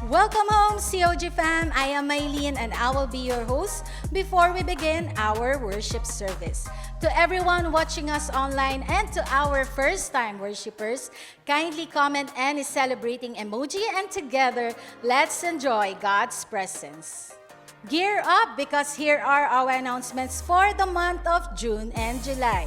Welcome home, COG fam. I am Maylene and I will be your host before we begin our worship service. To everyone watching us online and to our first-time worshipers, kindly comment any celebrating emoji and together, let's enjoy God's presence. Gear up because here are our announcements for the month of June and July.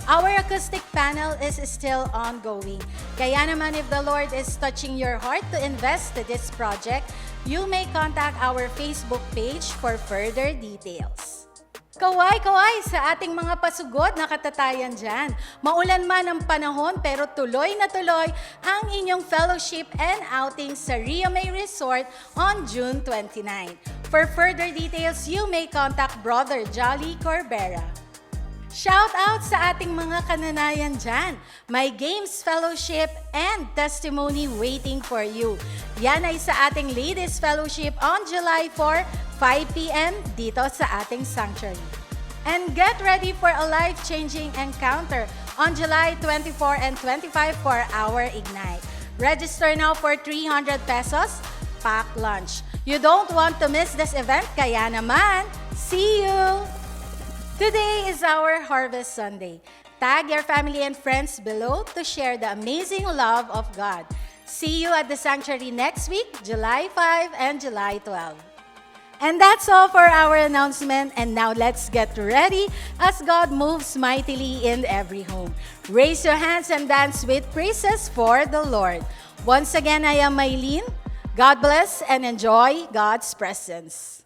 Our acoustic panel is still ongoing. Kaya naman if the Lord is touching your heart to invest to this project, you may contact our Facebook page for further details. Kaway sa ating mga pasugod na katatayan dyan. Maulan man ang panahon pero tuloy na tuloy ang inyong fellowship and outing sa Rio May Resort on June 29. For further details, you may contact Brother Jolly Corbera. Shout out sa ating mga kananayan dyan. May games, fellowship, and testimony waiting for you. Yan ay sa ating Ladies Fellowship on July 4, 5 p.m. dito sa ating sanctuary. And get ready for a life-changing encounter on July 24 and 25 for our Ignite. Register now for 300 pesos, pack lunch. You don't want to miss this event, kaya naman, see you! Today is our Harvest Sunday. Tag your family and friends below to share the amazing love of God. See you at the sanctuary next week, July 5 and July 12. And that's all for our announcement. And now let's get ready as God moves mightily in every home. Raise your hands and dance with praises for the Lord. Once again, I am Maylene. God bless and enjoy God's presence.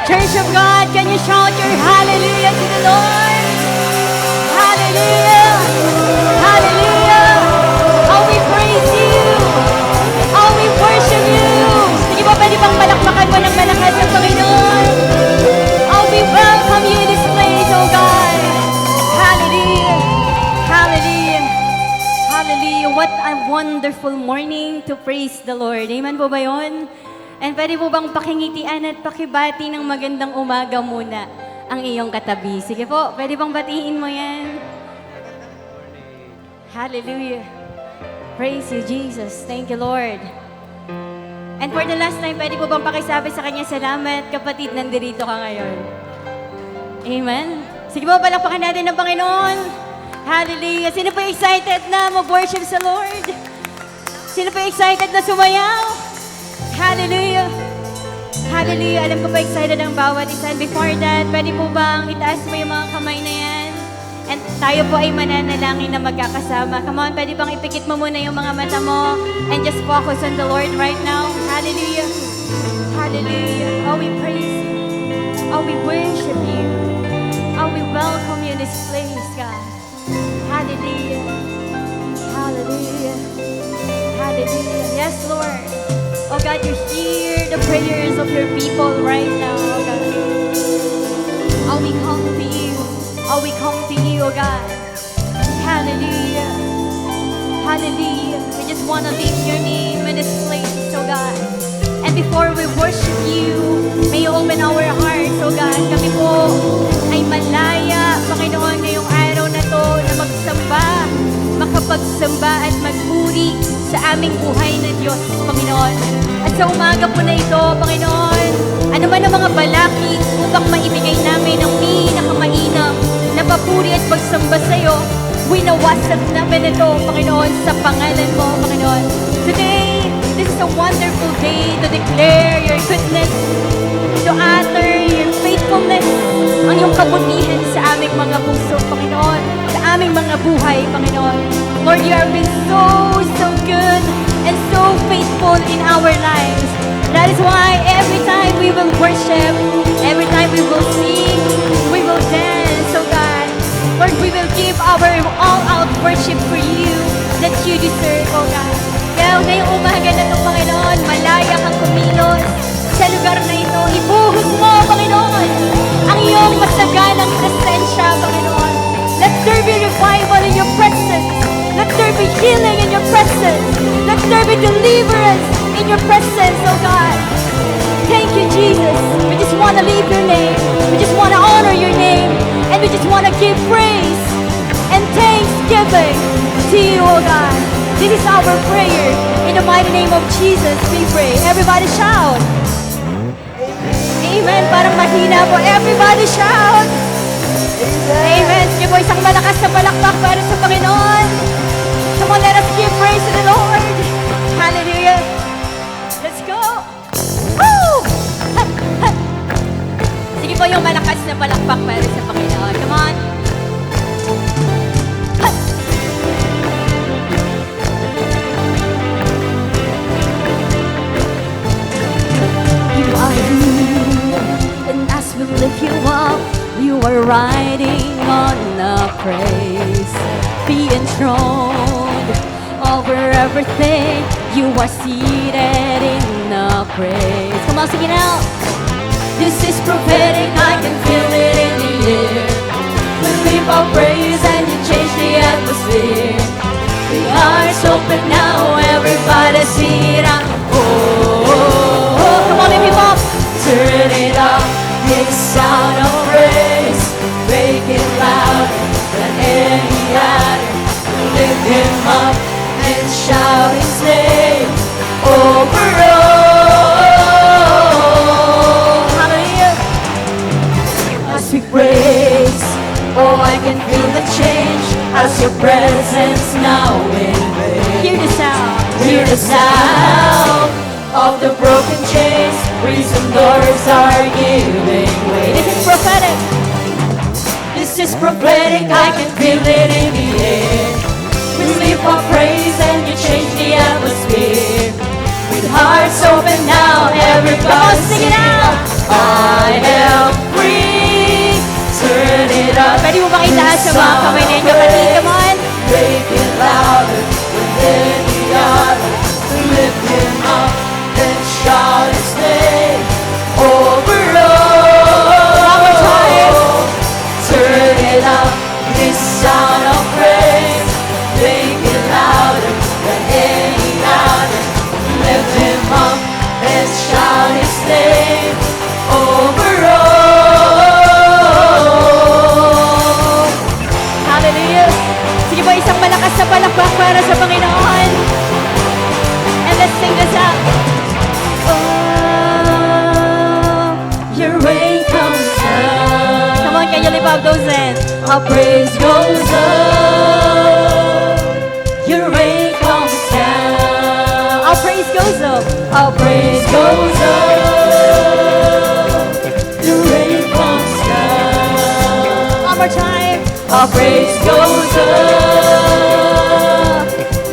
Church of God, can you shout your hallelujah to the Lord? Hallelujah! Hallelujah! Oh, we praise you! Oh, we worship you! Sige po, pwede bang palakpakan mo ng malakas ang Panginoon? Oh, we welcome you in this place, oh God! Hallelujah! Hallelujah! Hallelujah! What a wonderful morning to praise the Lord. Amen po ba yun? And pwede po bang pakingitian at pakibati ng magandang umaga muna ang iyong katabi? Sige po, pwede bang batiin mo yan? Hallelujah. Praise you, Jesus. Thank you, Lord. And for the last time, pwede po bang pakisabi sa kanya, salamat, kapatid, nandirito ka ngayon. Amen. Sige po, palakpakan natin ng Panginoon. Hallelujah. Sino po excited na mag-worship sa Lord? Sino po excited na sumayaw? Hallelujah! Hallelujah! Alam ko pa excited ang bawat isa. And before that, pwede po bang itaas mo yung mga kamay na yan? And tayo po ay mananalangin na magkakasama. Come on, pwede bang ipikit mo muna yung mga mata mo and just focus on the Lord right now? Hallelujah! Hallelujah! Oh, we praise you. Oh, we worship you. Oh, we welcome you in this place, God. Hallelujah! Hallelujah! Hallelujah! Yes, Lord! Oh God, you hear the prayers of your people right now, oh God. Oh, we come to you. Oh, we come to you, oh God. Hallelujah. Hallelujah. We just want to lift your name in this place, oh God. And before we worship you, may you open our hearts, oh God. Kami po ay malaya, Panginoon, ngayong araw na to na magsamba, makapagsamba at magpuri sa aming buhay na Diyos, Panginoon. At sa umaga po na ito, Panginoon, ano man ang mga balakid upang maibigay namin ang pinakamainam na papuri at pagsamba sa iyo, Winawasak namin ito, Panginoon, sa pangalan mo, Panginoon. Today, this is a wonderful day to declare your goodness, to utter your faithfulness, ang iyong kabutihan sa aming mga puso, Panginoon, sa aming mga buhay, Panginoon. Lord, you have been so, so good and so faithful in our lives. That is why every time we will worship, every time we will sing, we will dance, oh God. Lord, we will give our all-out worship for you that you deserve, oh God. Kaya ngayong umaga na ito, Panginoon, malaya kang kumilos sa lugar na ito. Ibuhos mo, Panginoon, ang iyong masaganang presensya, Panginoon. Let there be revival in your presence. Let there be healing in your presence. Let there be deliverance in your presence, oh God. Thank you, Jesus. We just want to leave your name. We just want to honor your name. And we just want to give praise and thanksgiving to you, oh God. This is our prayer. In the mighty name of Jesus, we pray. Everybody shout. Amen. Parang mahina po. Everybody shout. Amen. Sige po, isang malakas na palakpak para sa Panginoon. Come on, let us give praise to the Lord. Hallelujah. Let's go. Woo! Ha, ha. Sige po yung malakas na palakpak para sa Panginoon. Come on. Ha. You are here, and as we lift you up, you are riding on a praise. Being strong over everything, you are seated in a praise. Come on, sing it out. This is prophetic, I can feel it in the air. We lift our praise and you change the atmosphere. The hearts open now, everybody sing it out. Oh, oh, oh, oh. Come on, lift him up. Turn it up, this sound of praise. Make it louder than any other. Lift him up and shout his name over all. Hallelujah. As we praise, oh, I can feel the change as your presence now invades. Hear the sound. Hear the sound of the broken chains. Prison doors are giving way. This is prophetic. This is prophetic. I can feel it in the air. We lift our praise and you change the atmosphere. With hearts open now, everybody sing it out. I am free. Turn it up. Pwede mo makitaas sa mga kamay ninyo, kapatid? Come on. Make it louder than any other. Lift him up and shout his name over all. One more time. Turn it up, this sound of praise. Make it louder than any other. Lift him up and shout his name over all. Hallelujah. Sige po, isang malakas na palakpak para sa Panginoon. And let's sing this out. Oh, your rain comes down. Come on, can you lift up those hands? Our praise goes up. Your rain comes down. Our praise goes up. Our praise goes up. Your rain comes down. One more time. Our praise goes up.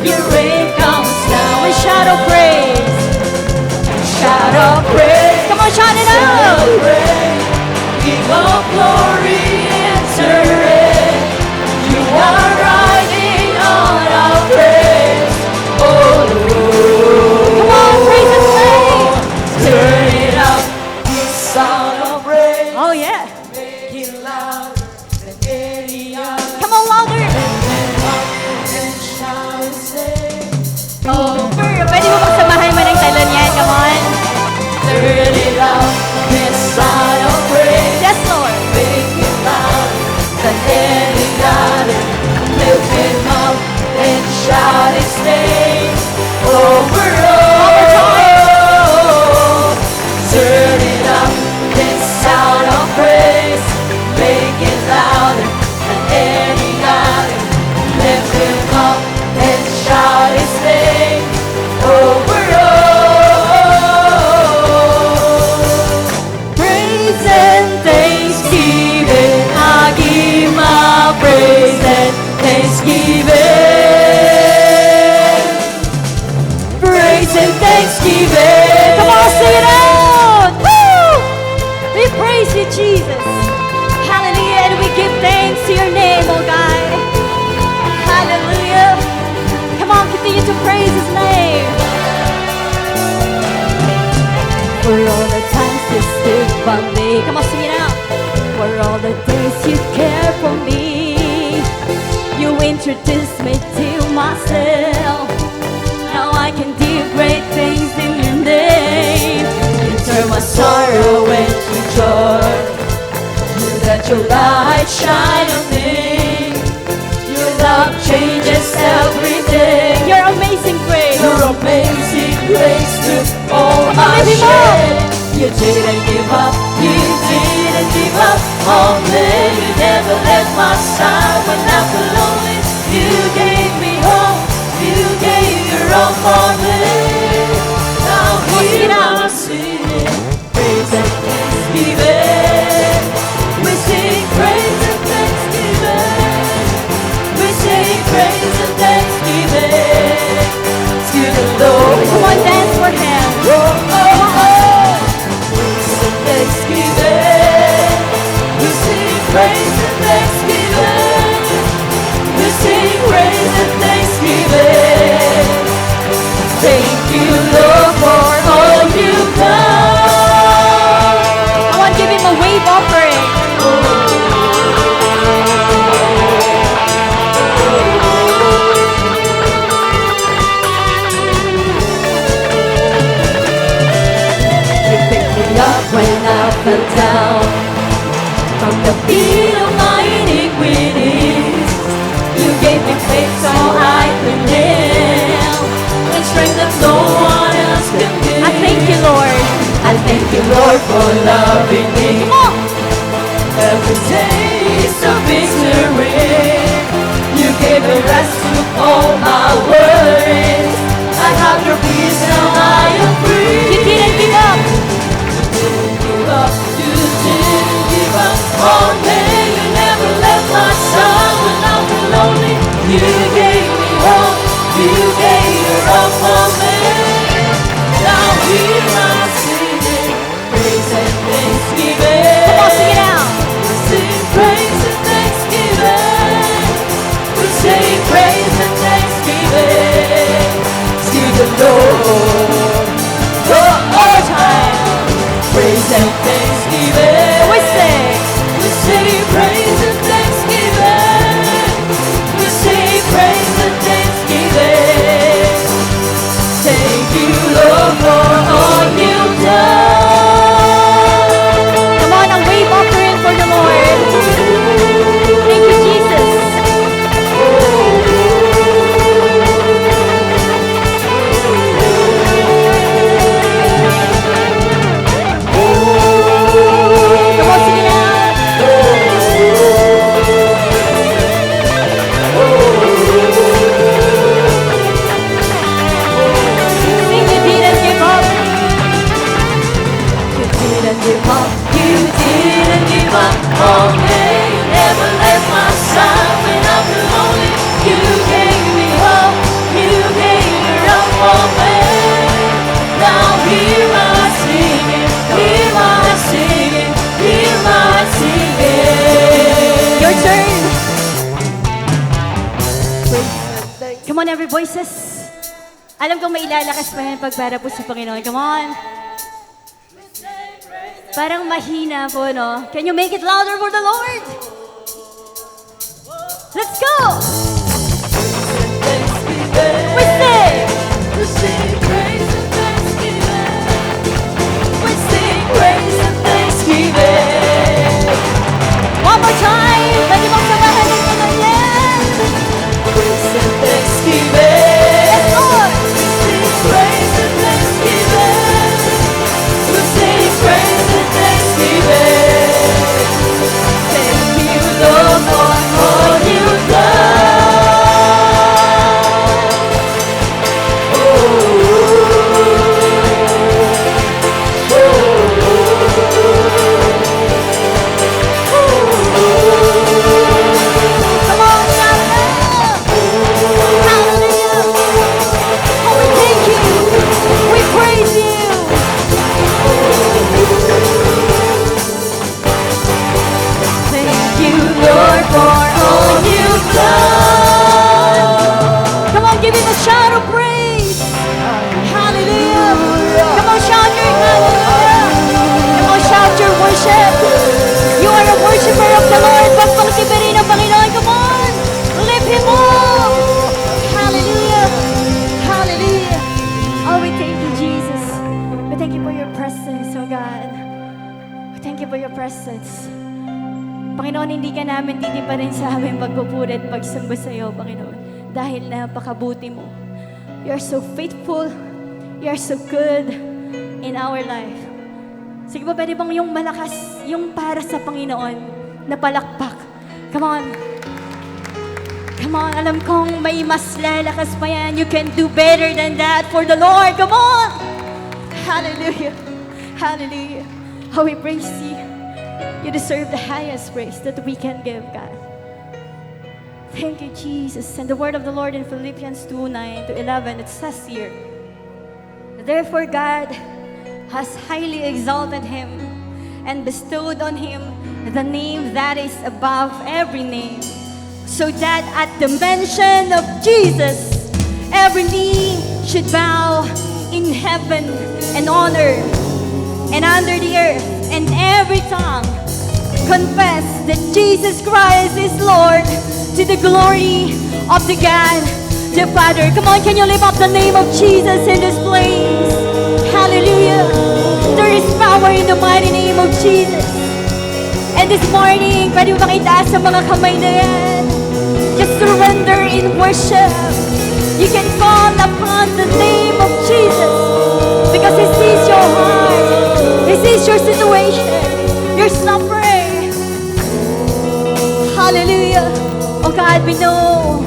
Your rain comes down. We shout our praise. Shout our praise. Come on, shout it out. King of glory, enter in. You are riding on our praise. Oh Lord. Come on, praise His name. Turn it up, this sound of praise. Oh yeah. Make it louder than any other. Come on, louder. And shout His name over. Pwede mo magsamahan mo ng talon yan. Come on. Turn it up, this sound of praise. Yes, Lord. Make it thanksgiving. Praise and thanksgiving. Come on, sing it out. Woo! We praise you, Jesus. Hallelujah. And we give thanks to your name, oh God. Hallelujah. Come on, continue to praise his name. For all the times you stood by me. Come on, sing it out. For all the days you cared for me. You introduced me to myself. Now I can do great things in your name. You turn my sorrow into joy. You let your light shine on me. Your love changes every day. Your amazing grace. Your amazing grace took all my shame. You didn't give up. You didn't give up on me. You never left my side when I was lonely. You gave me hope. You gave your all for me. Now here I'm singing praise and thanksgiving. We sing praise and thanksgiving. We sing praise and thanksgiving to the Lord. Come on, dance for him. Oh, oh, oh. Praise and thanksgiving. We sing praise and thanksgiving. We sing praise and thanksgiving. Thank you, Lord, for all you've done. I want to give him a wave offering. You picked me up when I fell down from the feet of my iniquities. You gave me faith so I could live, and strength that no one else can give. I thank you, Lord. I thank you, Lord, for loving me. Come on. Every day is a victory. You gave a rest to all my worries. I have your peace, now I am free. You didn't give up. You didn't give up. You didn't give up on me. You never left my side when I was lonely. You gave me hope. You gave your all for me. Now here I'm singing praise and thanksgiving. Come on, sing it out. We sing praise and thanksgiving. We sing praise and thanksgiving to the Lord. Oh, all time. Praise and thanksgiving. We sing praise and thanksgiving. We sing praise and thanksgiving. Thank you, Lord, for all you've done. Come on, ang wave offering for the Lord. Thank you, Jesus. Come on, sing it out. Sing, you didn't give up. You didn't give up. You didn't give up on me. You never left my side when I was lonely. You gave me hope. You gave your all for me. Now here I'm singing. Here I'm singing. Here I'm singing. Your turn. Come on, every voices. Alam kong may ilalakas pa yan pagpara po sa Panginoon. Come on. Parang mahina po, no? Can you make it louder for the Lord? Let's go! We sing! We sing praise and thanksgiving. We sing praise and thanksgiving. One more time! Pwede mong sabahan ng kanayan! Praise and thanksgiving. Yes, Lord! We sing praise and thanksgiving. We sing praise and thanksgiving. Thank you, Lord, for all you've done. Panginoon, hindi ka namin titiparin sa aming pagpupuri at pagsamba sa iyo, Panginoon. Dahil napakabuti mo. You are so faithful. You are so good in our life. Sige ba, pwede bang yung malakas, yung para sa Panginoon, na palakpak? Come on. Come on, alam kong may mas lalakas pa yan. You can do better than that for the Lord. Come on! Hallelujah. Hallelujah. How we praise you. You deserve the highest praise that we can give, God. Thank you, Jesus. And the word of the Lord in Philippians 2:9-11, it says here, therefore God has highly exalted him and bestowed on him the name that is above every name, so that at the mention of Jesus, every knee should bow in heaven and on earth and under the earth, and every tongue confess that Jesus Christ is Lord, to the glory of the God, the Father. Come on, can you lift up the name of Jesus in this place? Hallelujah. There is power in the mighty name of Jesus. And this morning, pwede mo bang itaas ang mga kamay na yan? Just surrender in worship. You can call upon the name of Jesus because He sees your heart. He sees your situation, your suffering. Hallelujah. Oh God, we know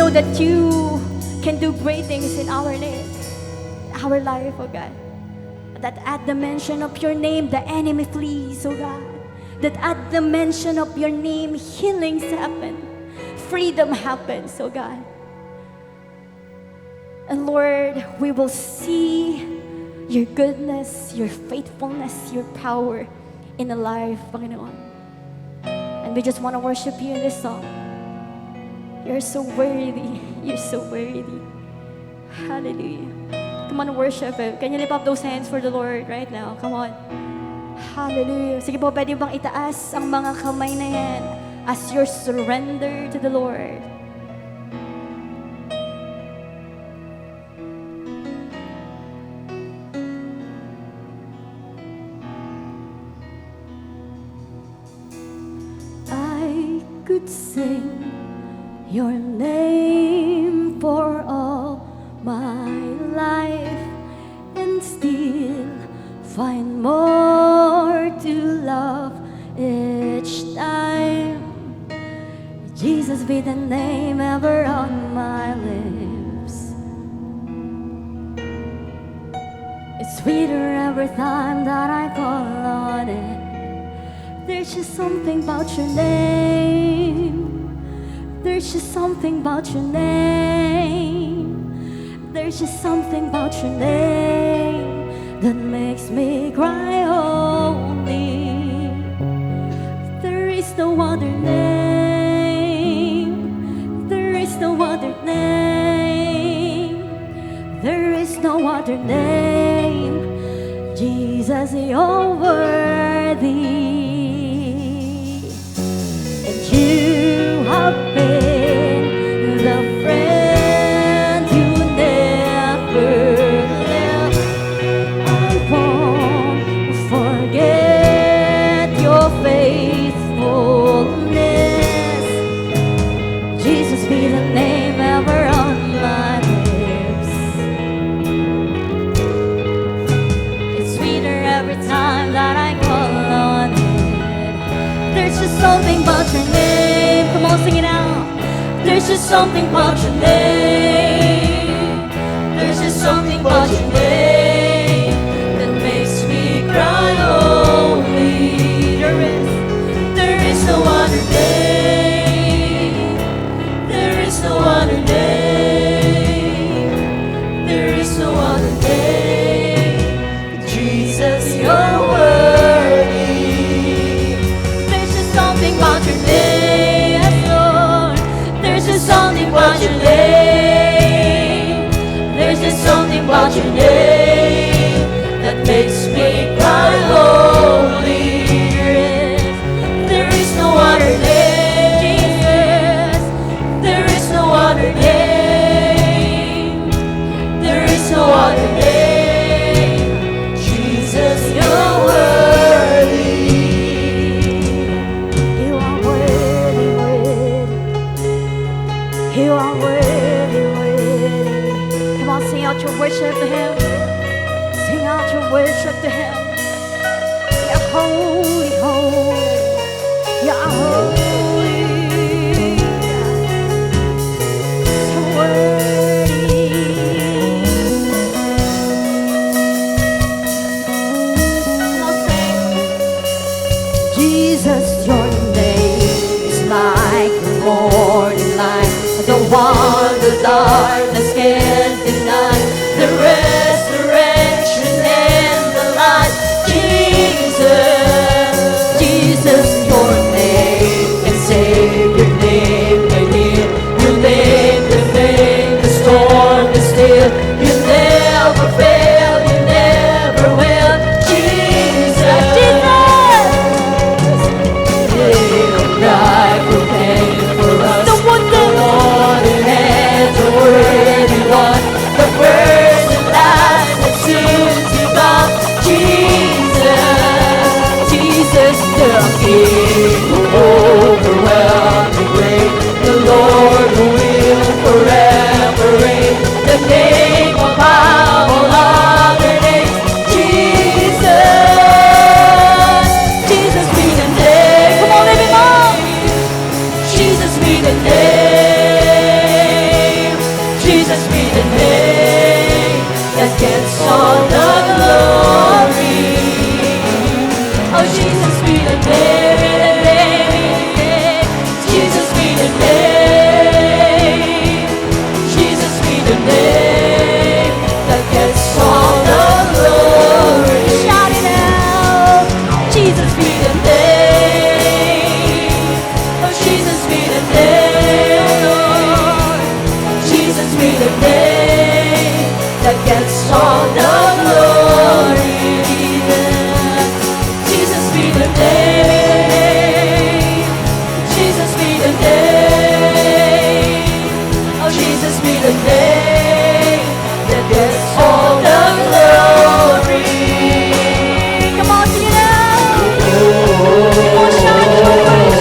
that you can do great things in our life, oh God. That at the mention of your name, the enemy flees, oh God. That at the mention of your name, healings happen, freedom happens, oh God. And Lord, we will see your goodness, your faithfulness, your power in the life, Panginoon. And we just want to worship you in this song. You're so worthy. You're so worthy. Hallelujah. Come on, worship Him. Can you lift up those hands for the Lord right now? Come on. Hallelujah. Sige po, pwede bang itaas ang mga kamay na yan as your surrender to the Lord? I could sing your name for all my life and still find more to love each time. Jesus be the name ever on my lips. It's sweeter every time that I call on it. There's just something about your name. There's just something about your name. There's just something about your name that makes me cry holy. There is no other name. There is no other name. There is no other name. Jesus, you're worthy. You have been the friend you never left. I won't forget your faithfulness. Jesus be the name ever on my lips. It's sweeter every time that I call on it. There's just something about your name. Come on, sing it out. There's just something about your name. There's just something about your name that makes me cry holy. There is no other name. There is no other name. There is no other name. Jesus, you're worthy. There's just something about your name, yes, Lord. There's just something about your name. There's just something about your name that makes me cry holy. There is no other name, Jesus. There is no other name. There is no other name. Jesus, you're worthy. You are You are worthy, worthy. Come on, sing out your worship to Him. Sing out your worship to Him. You're holy, holy. You're holy. So worthy. Come on, sing. Jesus, your name is like the morning light, the one the darkness can't deny, the resurrection and the life. Jesus, Jesus, your name can save, your name can heal, your name can make the storm is still. You never fail, you never will. Jesus, Jesus. Died for pain for us. The one who has a worthy one, the first and last and soon to come. Jesus, Jesus, the King who overwhelmed the grave, the Lord who will forever reign, the name of all other names. Jesus, Jesus be the name. Come on, lift Him up. Jesus be the name. Jesus be the name that gets all the glory. Oh, Jesus be the name. Jesus be the name. Jesus be the name that gets all the glory. Shout it out. Jesus be the name. Oh, Jesus be the name. Jesus be the name that gets all the glory. Jesus be the name. Jesus be the name. Oh, Jesus be the name that gets all the glory. Come on, sing it out. Come on, shout your worship.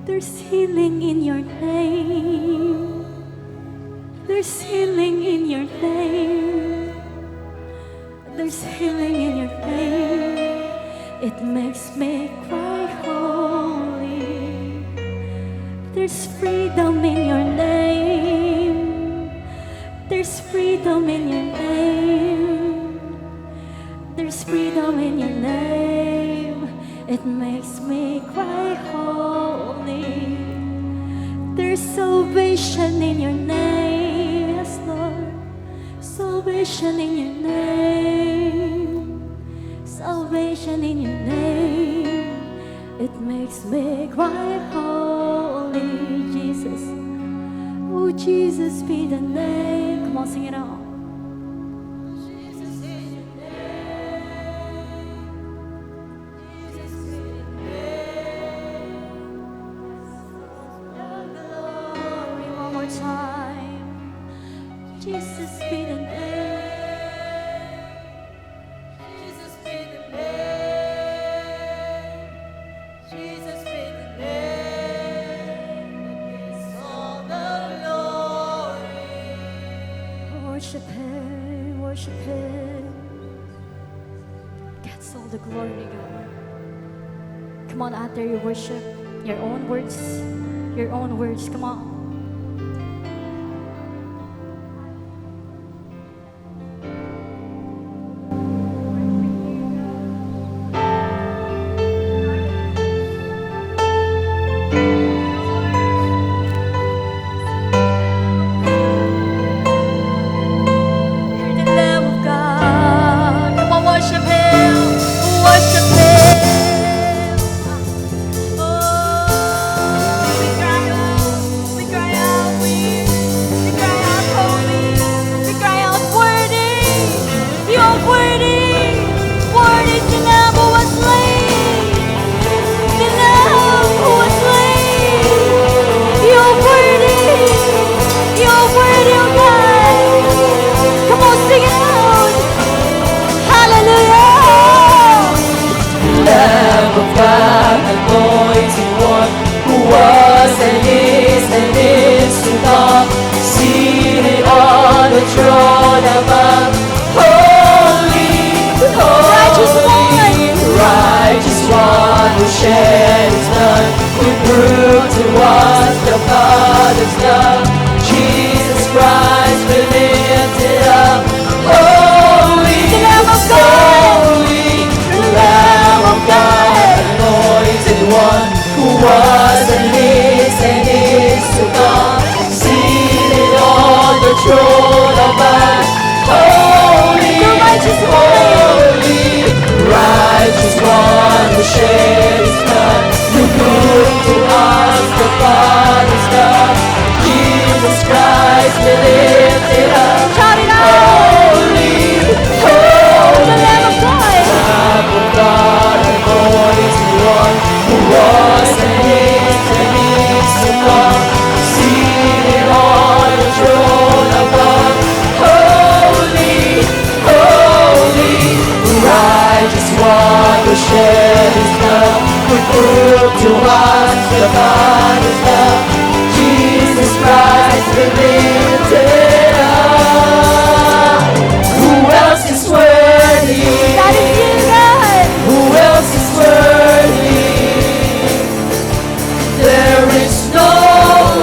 There's healing in your name. There's healing in your name. There's healing in your name. It makes me cry holy. There's freedom in your name. There's freedom in your name. There's freedom in your name. It makes me cry holy. There's salvation in your name, yes Lord. Salvation in your name. makes me cry, holy Jesus. Oh, Jesus be the name. Come on, sing it out. Jesus be the name. Jesus be the name. The glory one more time. Jesus be the name. Jesus be the name. Jesus be the name that gets all the glory. Worship Him, worship Him. Gets all the glory, God. Come on, out there, you worship your own words. Your own words, come on. Hear the love of God. Come on, worship Him. Worship Him. Oh, we cry out. We cry out. We cry out, holy. We cry out, worthy. You're worthy. Worthy is the Lamb who was slain. The Lamb who was slain. You're worthy. You're worthy, oh God. Come on, sing it out. Hallelujah. Lamb of God, anointed one, who was and is to come, seated on the throne above. Holy, Righteous holy, righteous one, who shed His blood, who proved to us the Father's love. Jesus Christ, we lifted up. Holy, The Lamb of God. holy, Lamb of God, anointed one, who was and is to come, seated on the throne above. Holy, The righteous one. holy, righteous one, who shed His blood, who proved to us the Father's love. Jesus Christ, be lifted up. Shout it out. Holy, The holy, Lamb of God. Lamb of God, anointed one, who was and is to come, seated on the throne above. Holy, holy, righteous one, who shed His blood, who proved to us the Father's love. Jesus Christ, be lifted up. Who else is worthy? That is you, God. Who else is worthy? There is no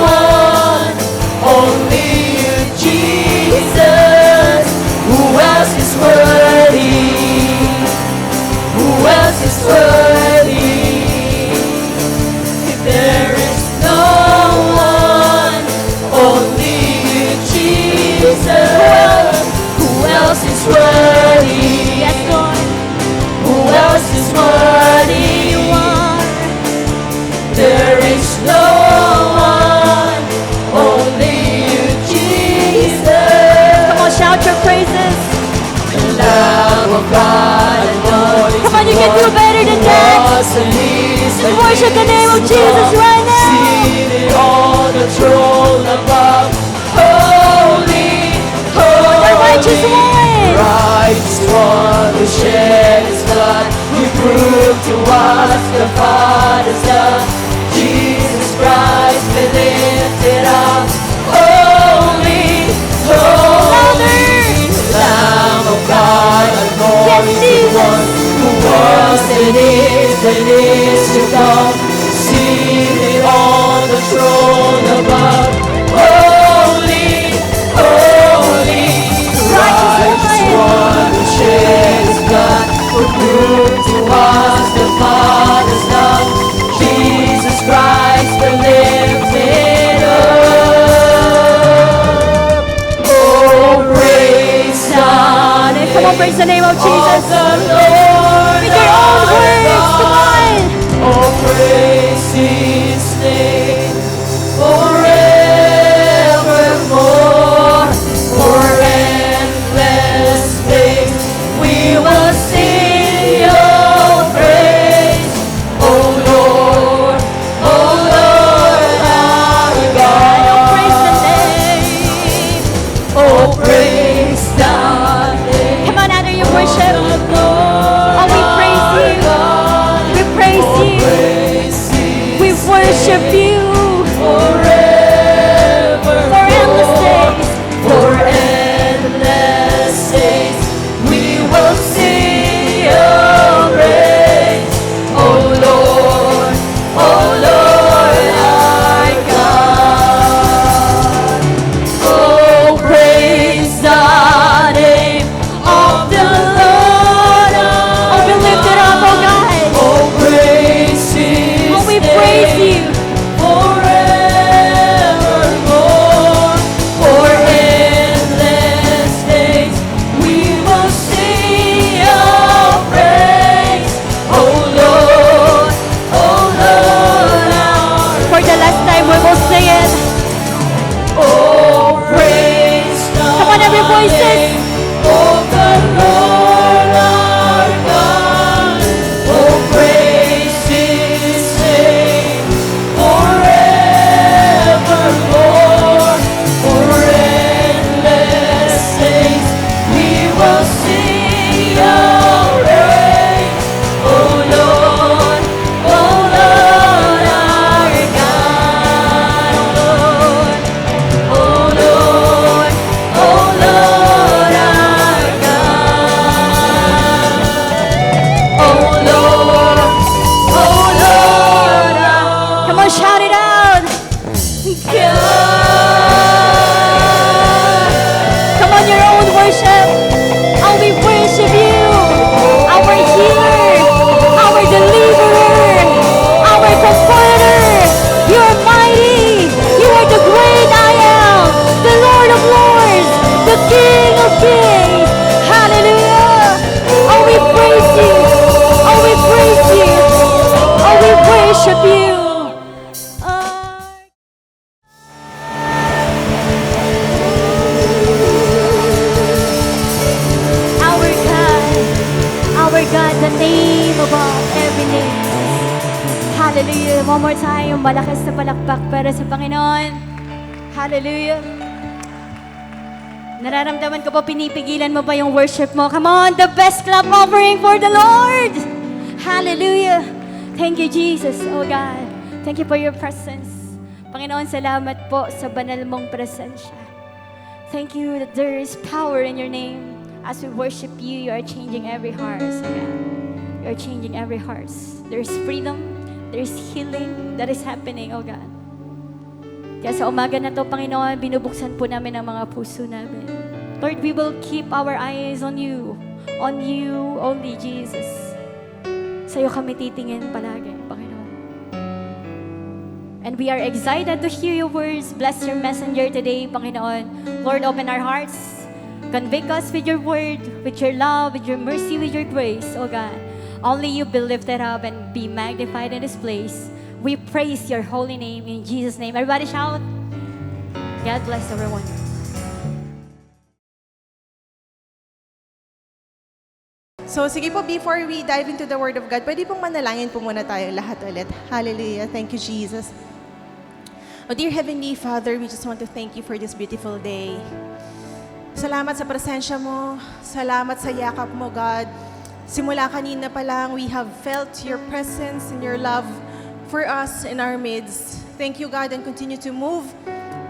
one, only you, Jesus. Who else is worthy? Who else is worthy? If there is no one, only you, Jesus. Who else is worthy? Yes, Lord. Who else is worthy? You are. There is no one, only you, Jesus. Come on, shout your praises. The Lamb of God, anointed Come on, you can do better than that. was and is Just worship the name of to Jesus come, right now. seated on the throne above. Holy, holy, The righteous one. righteous one, who shed His blood, who proved to us the Father's love. Jesus Christ, be lifted up. Holy, holy, Lamb of God, anointed Jesus. one, who was and is to come, seated on the throne above. Holy, holy, righteous one, who shed His blood, who proved to us the Father's love. Jesus Christ, be lifted up. Oh, praise God. Come on, praise the name of Of Jesus. the Lord With your own our words, come God. on. Oh, praise our God, the name above every name. Hallelujah. One more time, malakas na palakpak para sa Panginoon. Hallelujah. Nararamdaman ko po, pinipigilan mo ba yung worship mo? Come on, the best clap offering for the Lord. Hallelujah. Thank you, Jesus. Oh God, thank you for your presence. Panginoon, salamat po sa banal mong presensya. Thank you that there is power in your name. As we worship you, you are changing every heart. Again. You are changing every heart. There is freedom, there is healing that is happening, oh God. Kaya sa umaga na to, Panginoon, binubuksan po namin ang mga puso namin. Lord, we will keep our eyes on you only, Jesus. Sa'yo kami titingin palagi, Panginoon. And we are excited to hear your words. Bless your messenger today, Panginoon. Lord, open our hearts. Convict us with your word, with your love, with your mercy, with your grace, oh God. Only you be lifted up and be magnified in this place. We praise your holy name in Jesus' name. Everybody shout. God bless everyone. So sige po, before we dive into the Word of God, pwede pong manalangin po muna tayo lahat ulit. Hallelujah. Thank you, Jesus. Oh, dear Heavenly Father, we just want to thank you for this beautiful day. Salamat sa presensya mo. Salamat sa yakap mo, God. Simula kanina pa lang, we have felt your presence and your love for us in our midst. Thank you, God, and continue to move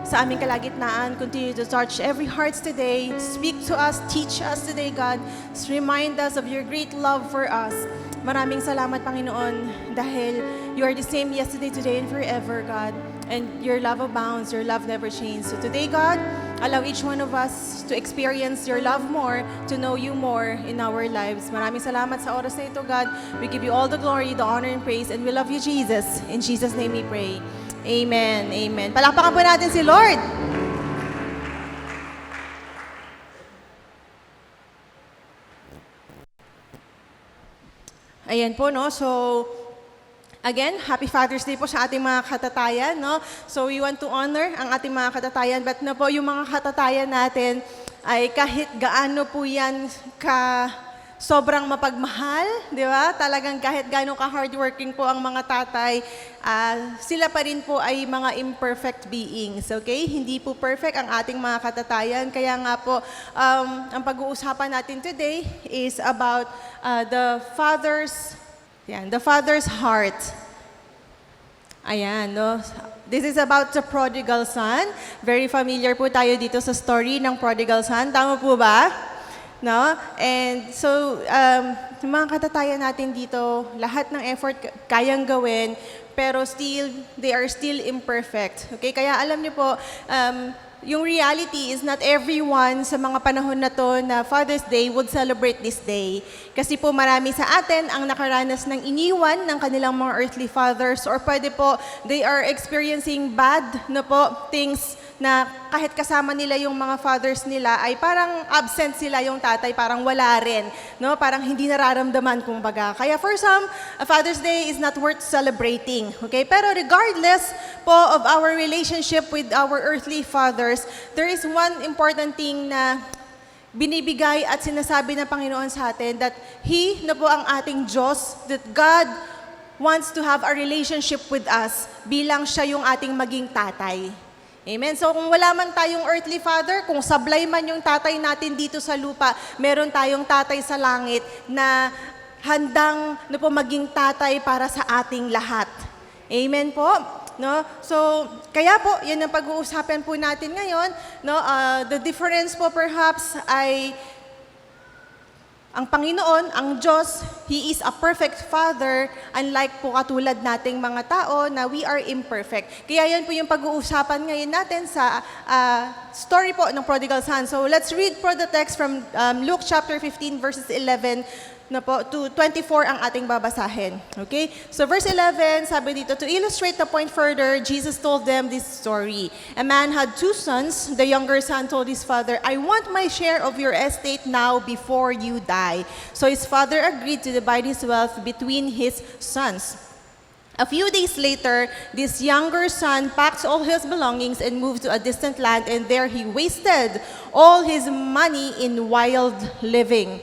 sa aming kalagitnaan. Continue to touch every hearts today. Speak to us, teach us today, God. Remind us of your great love for us. Maraming salamat, Panginoon, dahil you are the same yesterday, today, and forever, God. And your love abounds, your love never changes. So today, God, allow each one of us to experience your love more, to know you more in our lives. Maraming salamat sa oras na ito, God. We give you all the glory, the honor, and praise, and we love you, Jesus. In Jesus' name we pray. Amen. Amen. Palakpakan po natin si Lord. Ayan po, no? So, again, Happy Father's Day po sa ating mga katatayan, no? So, we want to honor ang ating mga katatayan, but na po, yung mga katatayan natin ay kahit gaano po yan sobrang mapagmahal, di ba? Talagang kahit gaano ka-hardworking po ang mga tatay, sila pa rin po ay mga imperfect beings, okay? Hindi po perfect ang ating mga katatayan. Kaya nga po, ang pag-uusapan natin today is about the Father's heart. Ayan, no? This is about the prodigal son. Very familiar po tayo dito sa story ng prodigal son. Tama po ba? No? And so, yung mga katatayan natin dito, lahat ng effort kayang gawin, pero they are still imperfect. Okay? Kaya alam niyo po, yung reality is not everyone sa mga panahon na to na Father's Day would celebrate this day. Kasi po marami sa atin ang nakaranas ng iniwan ng kanilang mga earthly fathers, or pwede po they are experiencing bad na po things na kahit kasama nila yung mga fathers nila ay parang absent sila, yung tatay parang wala rin, no? Parang hindi nararamdaman kumbaga. Kaya for some, a Father's Day is not worth celebrating, okay? Pero regardless po of our relationship with our earthly fathers, there is one important thing na binibigay at sinasabi ng Panginoon sa atin, that He na po ang ating Diyos, that God wants to have a relationship with us bilang siya yung ating maging tatay. Amen. So kung wala man tayong earthly father, kung sablay man yung tatay natin dito sa lupa, meron tayong tatay sa langit na handang maging tatay para sa ating lahat. Amen po. No? So kaya po, yan ang pag-uusapan po natin ngayon. No? The difference po perhaps ay ang Panginoon, ang Diyos, He is a perfect Father, unlike po katulad nating mga tao na we are imperfect. Kaya yan po yung pag-uusapan ngayon natin sa story po ng prodigal son. So let's read po the text from Luke chapter 15 verses 11 na po, to 24 ang ating babasahin. Okay? So verse 11, sabi dito, to illustrate the point further, Jesus told them this story. A man had two sons. The younger son told his father, I want my share of your estate now before you die. So his father agreed to divide his wealth between his sons. A few days later, this younger son packed all his belongings and moved to a distant land, and there he wasted all his money in wild living.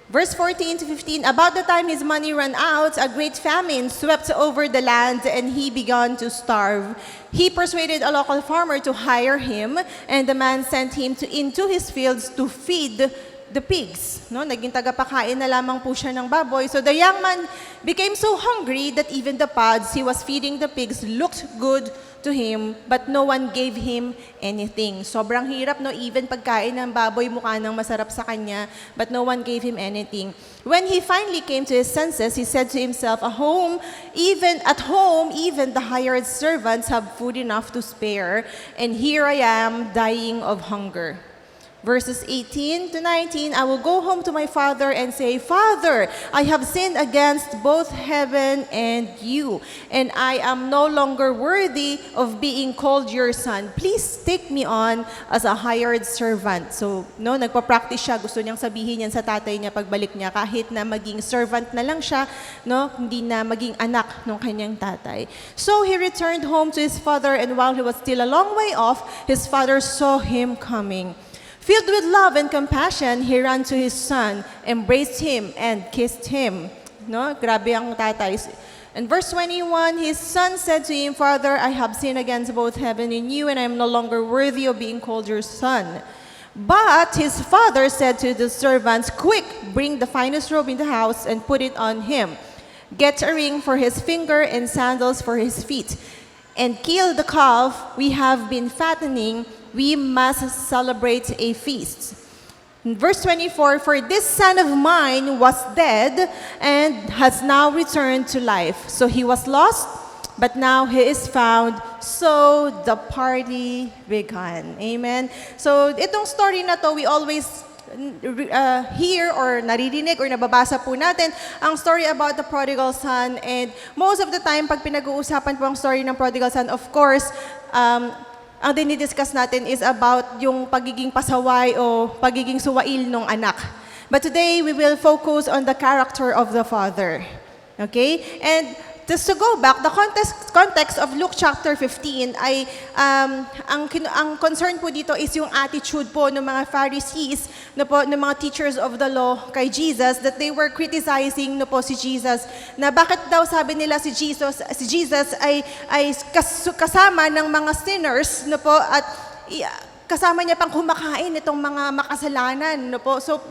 Verse 14 to 15, about the time his money ran out, a great famine swept over the land and he began to starve. He persuaded a local farmer to hire him, and the man sent him into his fields to feed the pigs. No? Naging tagapakain na lamang po siya ng baboy. So the young man became so hungry that even the pods he was feeding the pigs looked good to him, but no one gave him anything. Sobrang hirap, no? Even pagkain ng baboy mukha nang masarap sa kanya, but no one gave him anything. When he finally came to his senses, he said to himself, at home, even the hired servants have food enough to spare, and here I am dying of hunger. Verses 18 to 19, I will go home to my father and say, Father, I have sinned against both heaven and you, and I am no longer worthy of being called your son. Please take me on as a hired servant. So, no, nagpa-practice siya. Gusto niyang sabihin yan sa tatay niya pagbalik niya, kahit na maging servant na lang siya, no, hindi na maging anak ng kanyang tatay. So, he returned home to his father, and while he was still a long way off, his father saw him coming. Filled with love and compassion, he ran to his son, embraced him, and kissed him. No? Grabe ang tatay. In verse 21, his son said to him, Father, I have sinned against both heaven and you, and I am no longer worthy of being called your son. But his father said to the servants, Quick, bring the finest robe in the house and put it on him. Get a ring for his finger and sandals for his feet. And kill the calf we have been fattening. We must celebrate a feast. In verse 24, for this son of mine was dead and has now returned to life. So he was lost, but now he is found. So the party began. Amen. So itong story na to, we always hear or naririnig or nababasa po natin ang story about the prodigal son. And most of the time, pag pinag-uusapan po ang story ng prodigal son, of course, ang dinidiscuss natin is about yung pagiging pasaway o pagiging suwail ng anak. But today, we will focus on the character of the father. Okay? And just to go back, the context of Luke chapter 15 ay, ang concern po dito is yung attitude po ng mga Pharisees, ng mga teachers of the law kay Jesus, that they were criticizing po si Jesus, na bakit daw sabi nila si Jesus ay kasama ng mga sinners po, at kasama niya pang kumakain itong mga makasalanan. So,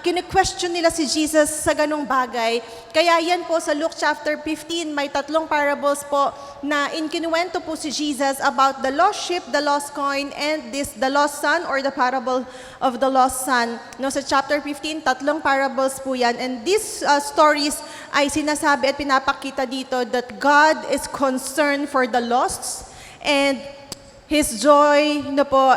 kine-question nila si Jesus sa ganong bagay. Kaya yan po sa Luke chapter 15, may 3 parables po na inkinuwento po si Jesus about the lost sheep, the lost coin, and the lost son or the parable of the lost son. No, sa chapter 15, 3 parables po yan. And these stories ay sinasabi at pinapakita dito that God is concerned for the lost, and His joy po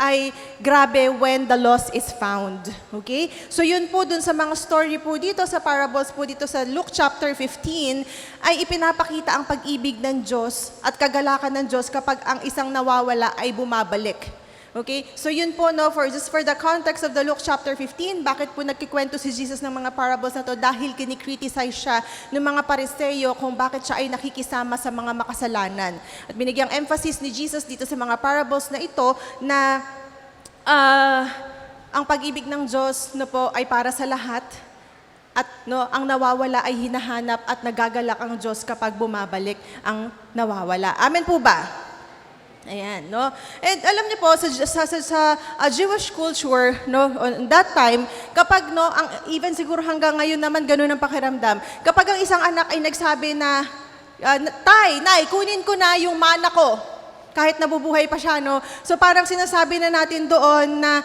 ay grabe when the lost is found. Okay? So yun po dun sa mga story po dito, sa parables po dito sa Luke chapter 15, ay ipinapakita ang pag-ibig ng Diyos at kagalakan ng Diyos kapag ang isang nawawala ay bumabalik. Okay? So yun po, no, just for the context of the Luke chapter 15, bakit po nagkikwento si Jesus ng mga parables na to? Dahil kinikriticize siya ng mga Pariseo kung bakit siya ay nakikisama sa mga makasalanan. At binigyang emphasis ni Jesus dito sa mga parables na ito na ang pag-ibig ng Diyos po ay para sa lahat, at ang nawawala ay hinahanap at nagagalak ang Diyos kapag bumabalik ang nawawala. Amen po ba? Ayan, no? And alam niyo po, sa Jewish culture, no, on that time, kapag, no, even siguro hanggang ngayon naman, ganun ang pakiramdam. Kapag ang isang anak ay nagsabi na, Nay, kunin ko na yung mana ko, kahit nabubuhay pa siya, no? So parang sinasabi na natin doon na,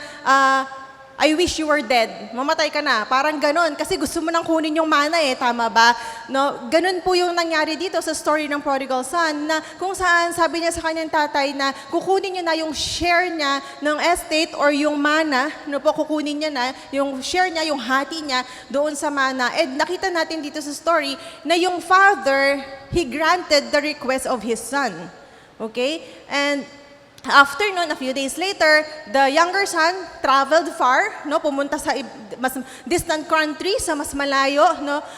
I wish you were dead. Mamatay ka na. Parang ganon. Kasi gusto mo nang kunin yung mana tama ba? No? Ganon po yung nangyari dito sa story ng prodigal son, na kung saan sabi niya sa kanyang tatay na kukunin niya na yung share niya ng estate or yung mana, kukunin niya na yung share niya, yung hati niya doon sa mana. And nakita natin dito sa story na yung father, he granted the request of his son. Okay? And after noon, a few days later, the younger son traveled far, pumunta sa mas distant country, sa mas malayo,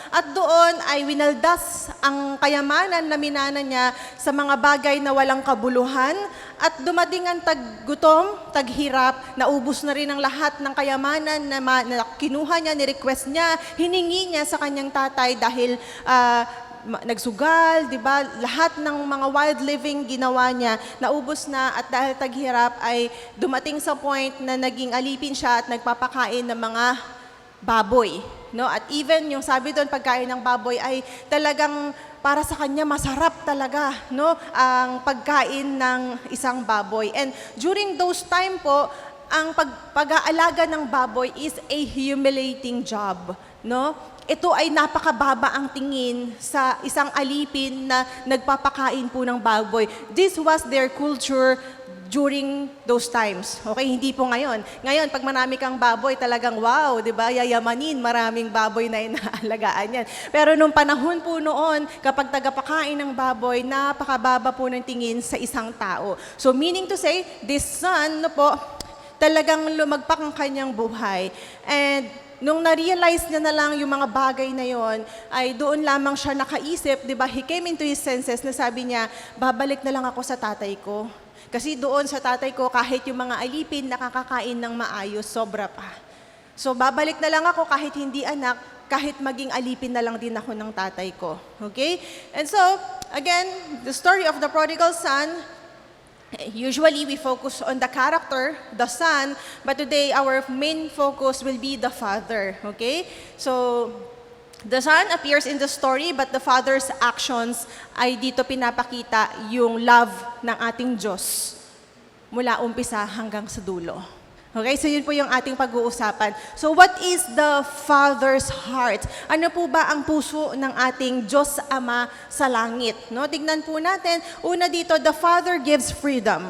at doon ay winaldas ang kayamanan na minana niya sa mga bagay na walang kabuluhan At dumating ang taggutom, taghirap, naubos na rin ang lahat ng kayamanan na kinuha niya, ni-request niya, hiningi niya sa kanyang tatay dahil nagsugal, di ba? Lahat ng mga wild living ginawa niya, naubos na at dahil taghirap ay dumating sa point na naging alipin siya at nagpapakain ng mga baboy. No? At even yung sabi doon, pagkain ng baboy ay talagang para sa kanya masarap talaga, no? Ang pagkain ng isang baboy. And during those time po, ang pag-aalaga ng baboy is a humiliating job, no? Ito ay napakababa ang tingin sa isang alipin na nagpapakain po ng baboy. This was their culture during those times. Okay, hindi po ngayon. Ngayon, pag marami kang baboy, talagang wow, di ba? Yayamanin, maraming baboy na inaalagaan yan. Pero nung panahon po noon, kapag tagapakain ng baboy, napakababa po ng tingin sa isang tao. So meaning to say, this son, no po, talagang lumagpak ang kanyang buhay. And nung na-realize niya na lang yung mga bagay na yon, ay doon lamang siya nakaisip, di ba? He came into his senses na sabi niya, babalik na lang ako sa tatay ko. Kasi doon sa tatay ko, kahit yung mga alipin nakakakain ng maayos, sobra pa. So babalik na lang ako kahit hindi anak, kahit maging alipin na lang din ako ng tatay ko. Okay? And so, again, the story of the prodigal son, usually we focus on the character, the son, but today our main focus will be the father. Okay? So, the son appears in the story, but the father's actions ay dito pinapakita yung love ng ating Diyos mula umpisa hanggang sa dulo. Okay, so yun po yung ating pag-uusapan. So what is the Father's heart? Ano po ba ang puso ng ating Diyos Ama sa langit? No, tignan po natin. Una dito, the Father gives freedom.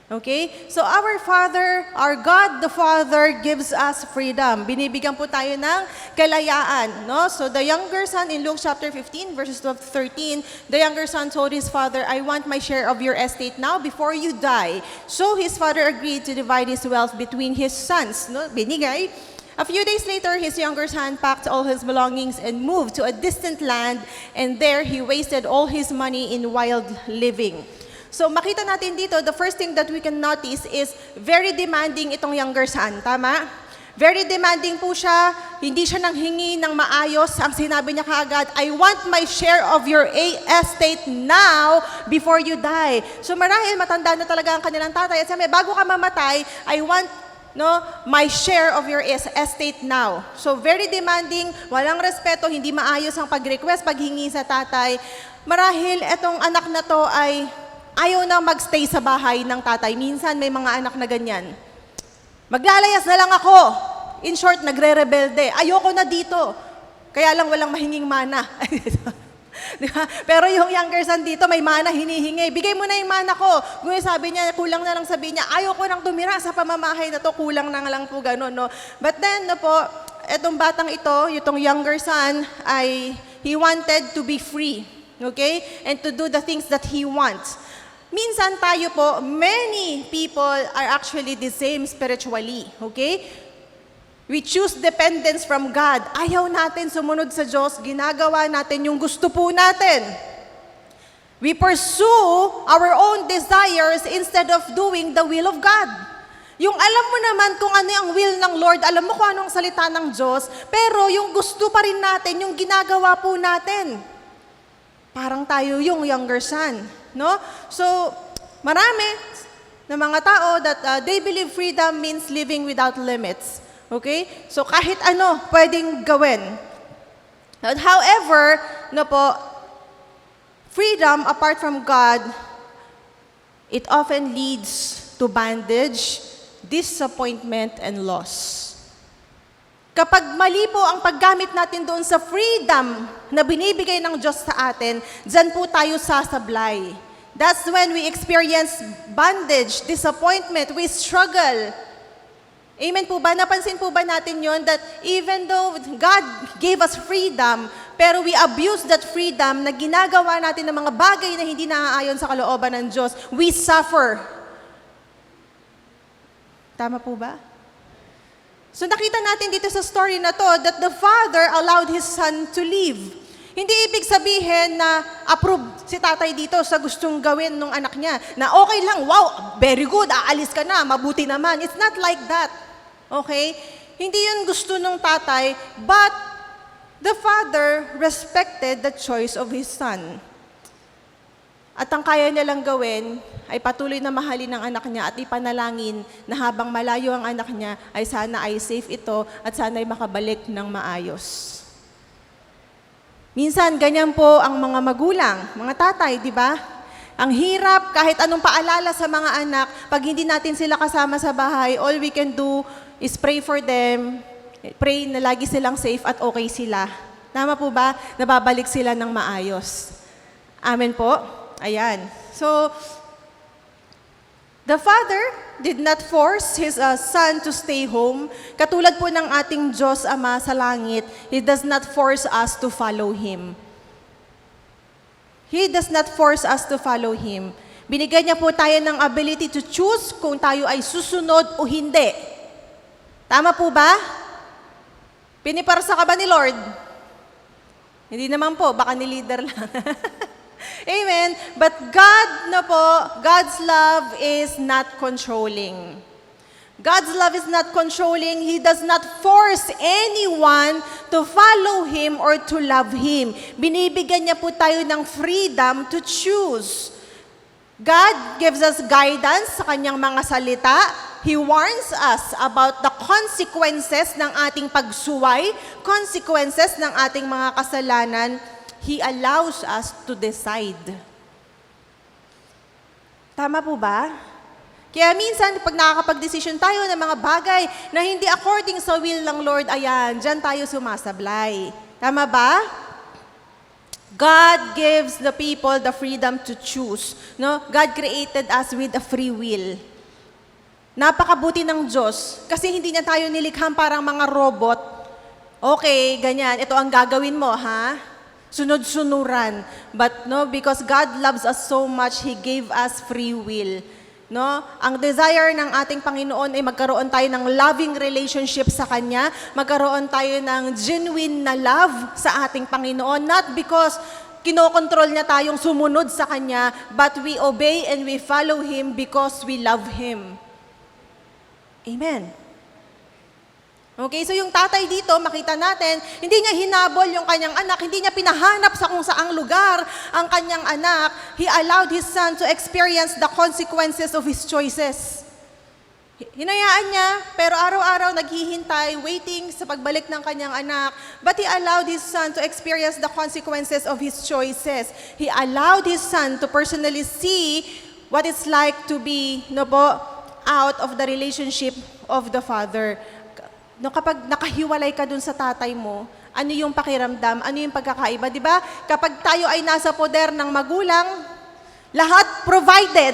Okay? So our Father, our God the Father gives us freedom. Binibigyan po tayo ng kalayaan, no? So the younger son in Luke chapter 15 verses 12 to 13, the younger son told his father, "I want my share of your estate now before you die." So his father agreed to divide his wealth between his sons, no? Binigay. A few days later, his younger son packed all his belongings and moved to a distant land, and there he wasted all his money in wild living. So makita natin dito, the first thing that we can notice is very demanding itong younger son. Tama? Very demanding po siya. Hindi siya nanghingi ng maayos. Ang sinabi niya kaagad, I want my share of your estate now before you die. So marahil matanda na talaga ang kanilang tatay. At sabi, bago ka mamatay, I want my share of your estate now. So very demanding, walang respeto, hindi maayos ang pag-request, paghingi sa tatay. Marahil itong anak na to ay ayaw na magstay sa bahay ng tatay. Minsan may mga anak na ganyan. Maglalayas na lang ako. In short, nagre-rebelde. Ayoko na dito. Kaya lang walang mahinging mana. Diba? Pero yung younger son dito, may mana hinihingi. Bigay mo na yung mana ko. Kung sabi niya, kulang na lang sabihin niya, ayoko nang tumira sa pamamahay na to, kulang na lang po gano'n. No? But then, etong batang ito, itong younger son, he wanted to be free. Okay? And to do the things that he wants. Minsan tayo po, many people are actually the same spiritually. Okay? We choose dependence from God. Ayaw natin sumunod sa Diyos, ginagawa natin yung gusto po natin. We pursue our own desires instead of doing the will of God. Yung alam mo naman kung ano yung will ng Lord, alam mo kung anong salita ng Diyos, pero yung gusto pa rin natin, yung ginagawa po natin. Parang tayo yung younger son. No? So, marami na mga tao that they believe freedom means living without limits. Okay? So, kahit ano pwedeng gawin. However, freedom apart from God, it often leads to bondage, disappointment, and loss. Kapag mali po ang paggamit natin doon sa freedom na binibigay ng Diyos sa atin, dyan po tayo sasablay. That's when we experience bondage, disappointment, we struggle. Amen po ba? Napansin po ba natin yon that even though God gave us freedom, pero we abuse that freedom na ginagawa natin ng mga bagay na hindi naaayon sa kalooban ng Diyos, we suffer. Tama po ba? So nakita natin dito sa story na to that the father allowed his son to leave. Hindi ibig sabihin na approve si tatay dito sa gustong gawin ng anak niya. Na okay lang, wow, very good, aalis ka na, mabuti naman. It's not like that. Okay? Hindi yun gusto ng tatay, but the father respected the choice of his son. At ang kaya nilang gawin ay patuloy na mahalin ang anak niya at ipanalangin na habang malayo ang anak niya ay sana ay safe ito at sana ay makabalik ng maayos. Minsan, ganyan po ang mga magulang, mga tatay, di ba? Ang hirap, kahit anong paalala sa mga anak, pag hindi natin sila kasama sa bahay, all we can do is pray for them, pray na lagi silang safe at okay sila. Tama po ba? Nababalik sila ng maayos. Amen po? Ayan. So, the father did not force his son to stay home. Katulad po ng ating Diyos Ama sa langit, He does not force us to follow Him. He does not force us to follow Him. Binigyan niya po tayo ng ability to choose kung tayo ay susunod o hindi. Tama po ba? Piniparsa ka ba ni Lord? Hindi naman po, baka ni leader lang. Amen. But God na po, God's love is not controlling. God's love is not controlling. He does not force anyone to follow Him or to love Him. Binibigyan niya po tayo ng freedom to choose. God gives us guidance sa Kanyang mga salita. He warns us about the consequences ng ating pagsuway, consequences ng ating mga kasalanan. He allows us to decide. Tama po ba? Kaya minsan, pag nakakapag-desisyon tayo ng mga bagay na hindi according sa will ng Lord, ayan, dyan tayo sumasablay. Tama ba? God gives the people the freedom to choose. No? God created us with a free will. Napakabuti ng Diyos kasi hindi niya tayo nilikhang parang mga robot. Okay, ganyan, ito ang gagawin mo, ha? Sunod-sunuran. But no, because God loves us so much, He gave us free will. No? Ang desire ng ating Panginoon ay magkaroon tayo ng loving relationship sa Kanya, magkaroon tayo ng genuine na love sa ating Panginoon, not because kinokontrol niya tayong sumunod sa Kanya, but we obey and we follow Him because we love Him. Amen. Okay, so yung tatay dito, makita natin, hindi niya hinabol yung kanyang anak, hindi niya pinahanap sa kung saang lugar ang kanyang anak. He allowed his son to experience the consequences of his choices. Hinayaan niya, pero araw-araw naghihintay, waiting sa pagbalik ng kanyang anak. But he allowed his son to experience the consequences of his choices. He allowed his son to personally see what it's like to be, out of the relationship of the father. No, kapag nakahiwalay ka dun sa tatay mo, ano yung pakiramdam, ano yung pagkakaiba, di ba? Kapag tayo ay nasa poder ng magulang, lahat provided.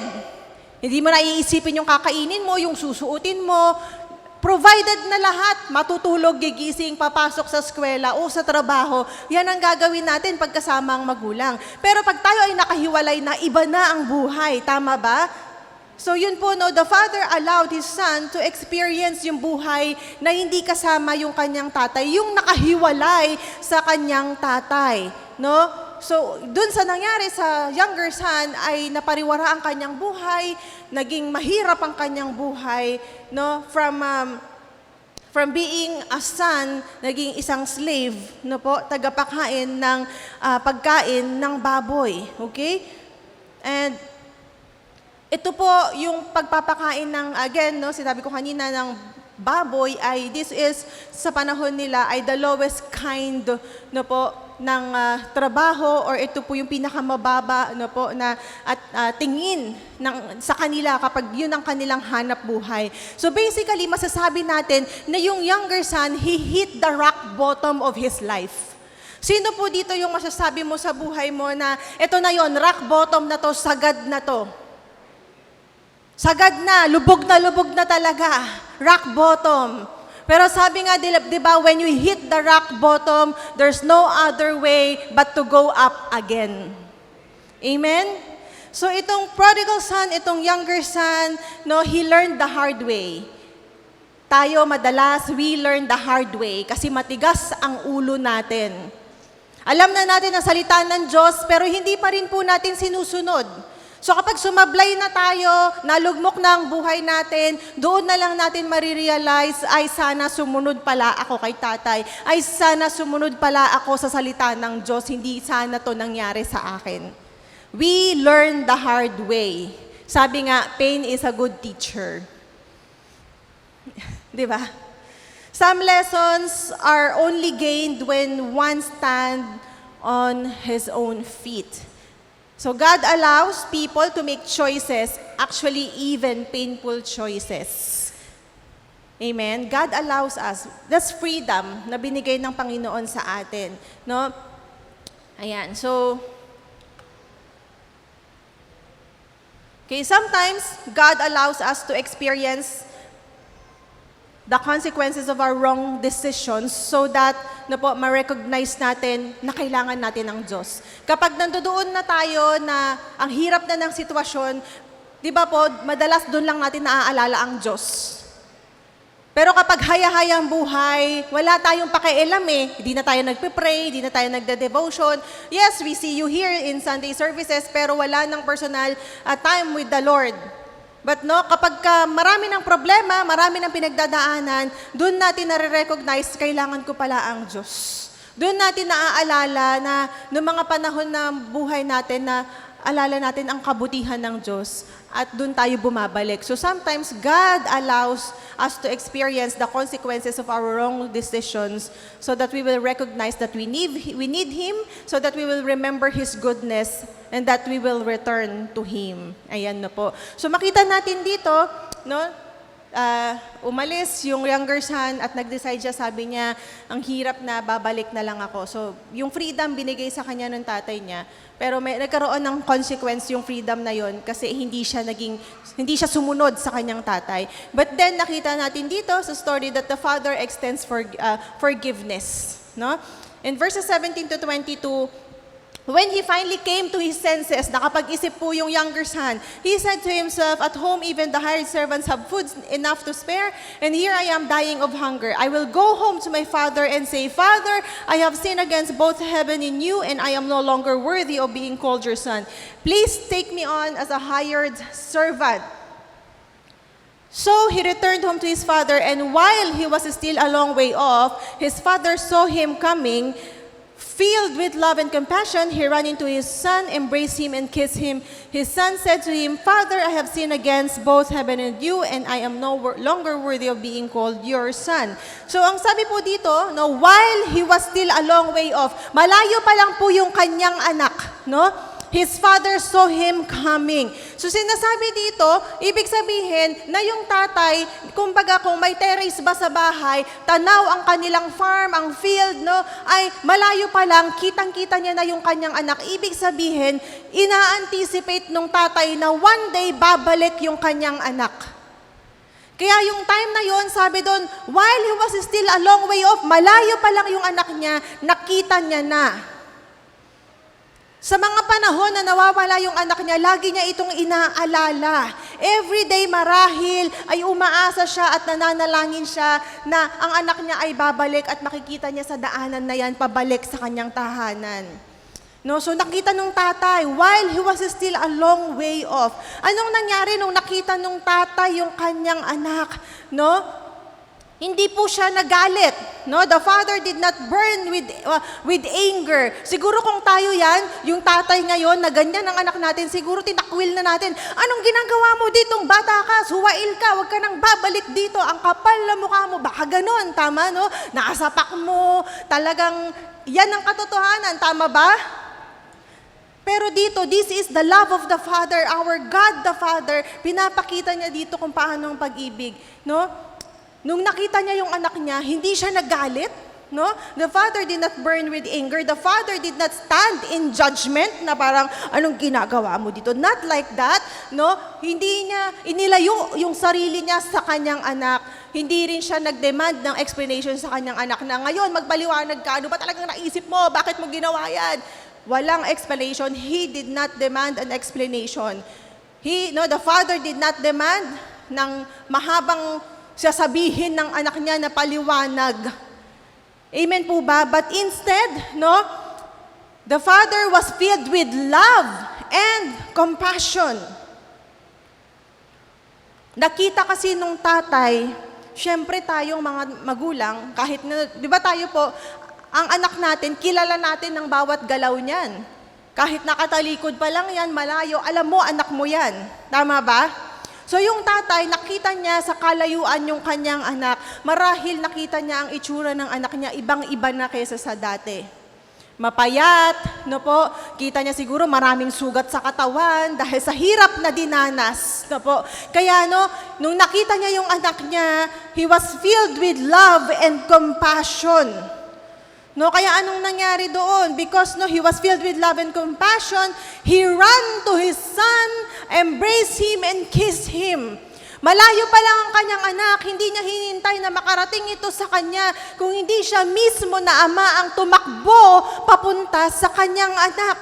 Hindi mo na iisipin yung kakainin mo, yung susuotin mo, provided na lahat. Matutulog, gigising, papasok sa eskwela o sa trabaho, yan ang gagawin natin pagkasama ang magulang. Pero pag tayo ay nakahiwalay na, iba na ang buhay, tama ba? So yun po, no, the father allowed his son to experience yung buhay na hindi kasama yung kanyang tatay, yung nakahiwalay sa kanyang tatay, no? So dun sa nangyari sa younger son ay napariwara ang kanyang buhay, naging mahirap ang kanyang buhay, no? From being a son, naging isang slave, no po, tagapakain ng pagkain ng baboy, okay? And ito po yung pagpapakain ng, again, no, sinabi ko kanina ng baboy ay this is sa panahon nila ay the lowest kind no po ng trabaho, or ito po yung pinakamababa no po na at tingin sa kanila kapag yun ang kanilang hanap buhay. So basically masasabi natin na yung younger son, he hit the rock bottom of his life. Sino po dito yung masasabi mo sa buhay mo na ito na yon, rock bottom na to, sagad na to? Sagad na lubog na talaga. Rock bottom. Pero sabi nga, di ba, when you hit the rock bottom, there's no other way but to go up again. Amen? So itong prodigal son, itong younger son, no, he learned the hard way. Tayo madalas, we learn the hard way kasi matigas ang ulo natin. Alam na natin ang salita ng Diyos, pero hindi pa rin po natin sinusunod. So kapag sumablay na tayo, nalugmok na ang buhay natin, doon na lang natin marirealize, ay sana sumunod pala ako kay tatay. Ay sana sumunod pala ako sa salita ng Diyos, hindi sana to nangyari sa akin. We learn the hard way. Sabi nga, pain is a good teacher. Di ba? Some lessons are only gained when one stands on his own feet. So God allows people to make choices, actually even painful choices. Amen? God allows us. That's freedom na binigay ng Panginoon sa atin. No? Ayan, so, okay, sometimes God allows us to experience the consequences of our wrong decisions so that ma-recognize natin na kailangan natin ng Diyos. Kapag nandoon na tayo na ang hirap na ng sitwasyon, di ba po, madalas doon lang natin naaalala ang Diyos. Pero kapag haya-hayang buhay, wala tayong pakialam Hindi na tayo nagpe-pray, hindi na tayo nagde-devotion. Yes, we see you here in Sunday services, pero wala ng personal time with the Lord. But kapag marami ng problema, marami ng pinagdadaanan, doon natin nare-recognize, kailangan ko pala ang Diyos. Doon natin naaalala na noong mga panahon ng buhay natin na alala natin ang kabutihan ng Diyos at doon tayo bumabalik. So sometimes God allows us to experience the consequences of our wrong decisions so that we will recognize that we need Him, so that we will remember His goodness and that we will return to Him. Ayan na po. So makita natin dito, umalis yung younger son at nag-decide siya, sabi niya, ang hirap na, babalik na lang ako. So, yung freedom binigay sa kanya ng tatay niya, pero nagkaroon ng consequence yung freedom na yon kasi hindi siya sumunod sa kanyang tatay. But then, nakita natin dito sa story that the father extends forgiveness. No? In verses 17 to 22, when he finally came to his senses, nakapag-isip po yung younger son, he said to himself, at home even the hired servants have food enough to spare, and here I am dying of hunger. I will go home to my father and say, Father, I have sinned against both heaven and you, and I am no longer worthy of being called your son. Please take me on as a hired servant. So he returned home to his father, and while he was still a long way off, his father saw him coming. Filled with love and compassion, he ran into his son, embraced him, and kissed him. His son said to him, Father, I have sinned against both heaven and you, and I am no longer worthy of being called your son. So ang sabi po dito, while he was still a long way off, malayo pa lang po yung kanyang anak, his father saw him coming. So sinasabi dito, ibig sabihin na yung tatay, kumbaga kung may terrace ba sa bahay, tanaw ang kanilang farm, ang field, ay malayo pa lang, kitang-kita niya na yung kanyang anak. Ibig sabihin, ina-anticipate nung tatay na one day babalik yung kanyang anak. Kaya yung time na yon, sabi doon, while he was still a long way off, malayo pa lang yung anak niya, nakita niya na. Sa mga panahon na nawawala yung anak niya, lagi niya itong inaalala. Every day marahil ay umaasa siya at nananalangin siya na ang anak niya ay babalik at makikita niya sa daanan na yan, pabalik sa kanyang tahanan. So nakita nung tatay, while he was still a long way off. Anong nangyari nung nakita nung tatay yung kanyang anak? Hindi po siya nagalit. The father did not burn with anger. Siguro kung tayo yan, yung tatay ngayon na ganyan ang anak natin, siguro tinakwil na natin. Anong ginagawa mo ditong bata ka? Suwail ka, huwag ka nang babalik dito. Ang kapal na mukha mo. Baka ganon, tama Nakasapak mo. Talagang yan ang katotohanan, tama ba? Pero dito, this is the love of the Father, our God the Father. Pinapakita niya dito kung paano ang pag-ibig. Nung nakita niya yung anak niya, hindi siya nagalit. The father did not burn with anger. The father did not stand in judgment na parang, anong ginagawa mo dito? Not like that. Hindi niya inilayo yung sarili niya sa kanyang anak. Hindi rin siya nag-demand ng explanation sa kanyang anak na ngayon, magpaliwanag ka, ano ba talagang naisip mo? Bakit mo ginawa yan? Walang explanation. He did not demand an explanation. The father did not demand ng mahabang sasabihin ng anak niya na paliwanag. Amen po ba? But instead, The father was filled with love and compassion. Nakita kasi nung tatay, syempre tayong mga magulang, kahit na, di ba tayo po, ang anak natin, kilala natin ng bawat galaw niyan. Kahit nakatalikod pa lang yan, malayo, alam mo, anak mo yan. Tama ba? So yung tatay, nakita niya sa kalayuan yung kanyang anak, marahil nakita niya ang itsura ng anak niya, ibang-iba na kaysa sa dati. Mapayat, no po, kita niya siguro maraming sugat sa katawan dahil sa hirap na dinanas, no po. Kaya no, nung nakita niya yung anak niya, he was filled with love and compassion. No, kaya anong nangyari doon? Because no, he was filled with love and compassion, he ran to his son, embraced him and kissed him. Malayo pa lang ang kanyang anak, hindi niya hinintay na makarating ito sa kanya kung hindi siya mismo na ama ang tumakbo papunta sa kanyang anak.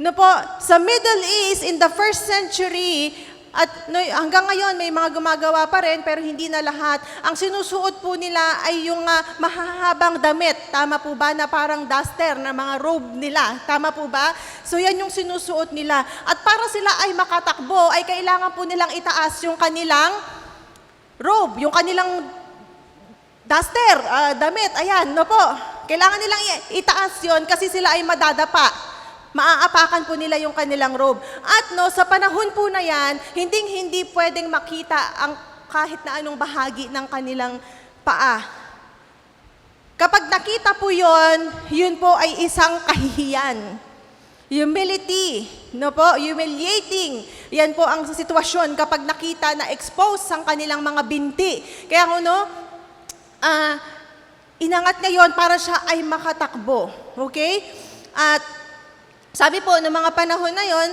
No po, sa Middle East in the 1st century, at no, hanggang ngayon may mga gumagawa pa rin pero hindi na lahat. Ang sinusuot po nila ay yung mahahabang damit. Tama po ba na parang duster na mga robe nila? Tama po ba? So yan yung sinusuot nila. At para sila ay makatakbo ay kailangan po nilang itaas yung kanilang robe, yung kanilang duster, damit. Ayan, no po. Kailangan nilang itaas yon kasi sila ay madadapa. Maaapakan po nila yung kanilang robe. At no, sa panahon po na yan, hindi pwedeng makita ang kahit na anong bahagi ng kanilang paa. Kapag nakita po yun po ay isang kahihiyan. Humility, no po, humiliating. Yan po ang sitwasyon kapag nakita na exposed ang kanilang mga binti. Kaya inangat niya yun para siya ay makatakbo. Okay? At sabi po, noong mga panahon na yon,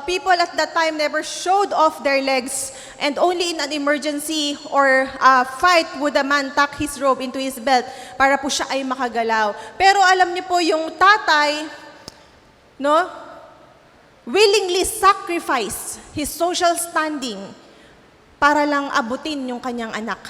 people at that time never showed off their legs and only in an emergency or fight would a man tuck his robe into his belt para po siya ay makagalaw. Pero alam niyo po, yung tatay, no, willingly sacrifice his social standing para lang abutin yung kanyang anak.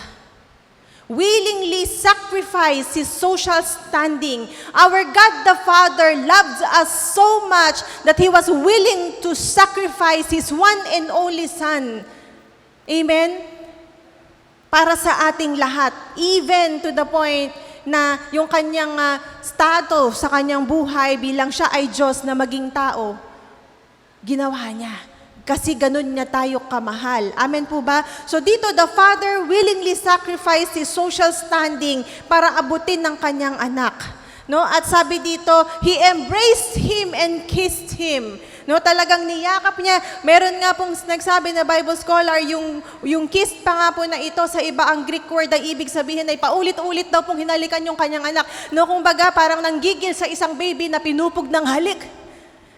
Willingly sacrifice his social standing. Our God the Father loves us so much that He was willing to sacrifice His one and only Son. Amen? Para sa ating lahat. Even to the point na yung kanyang status sa kanyang buhay bilang siya ay Diyos na maging tao, ginawa niya. Kasi ganun niya tayo kamahal. Amen po ba? So dito, the father willingly sacrificed his social standing para abutin ng kanyang anak. No? At sabi dito, he embraced him and kissed him. No, talagang niyakap niya. Meron nga pong nagsabi na Bible scholar, yung kiss pa nga po na ito sa iba ang Greek word ay ibig sabihin ay paulit-ulit daw pong hinalikan yung kanyang anak. No, kumbaga parang nanggigil sa isang baby na pinupog ng halik.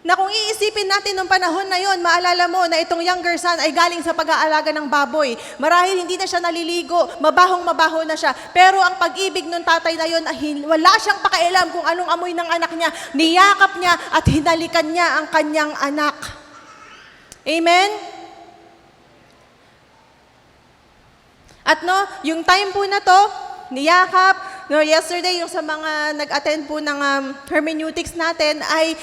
Na kung iisipin natin nung panahon na yon, maalala mo na itong younger son ay galing sa pag-aalaga ng baboy. Marahil hindi na siya naliligo, mabahong-mabaho na siya. Pero ang pag-ibig ng tatay na yon, wala siyang pakialam kung anong amoy ng anak niya. Niyakap niya at hinalikan niya ang kanyang anak. Amen? At no, yung time po na to, niyakap, no, yesterday yung sa mga nag-attend po ng hermeneutics natin ay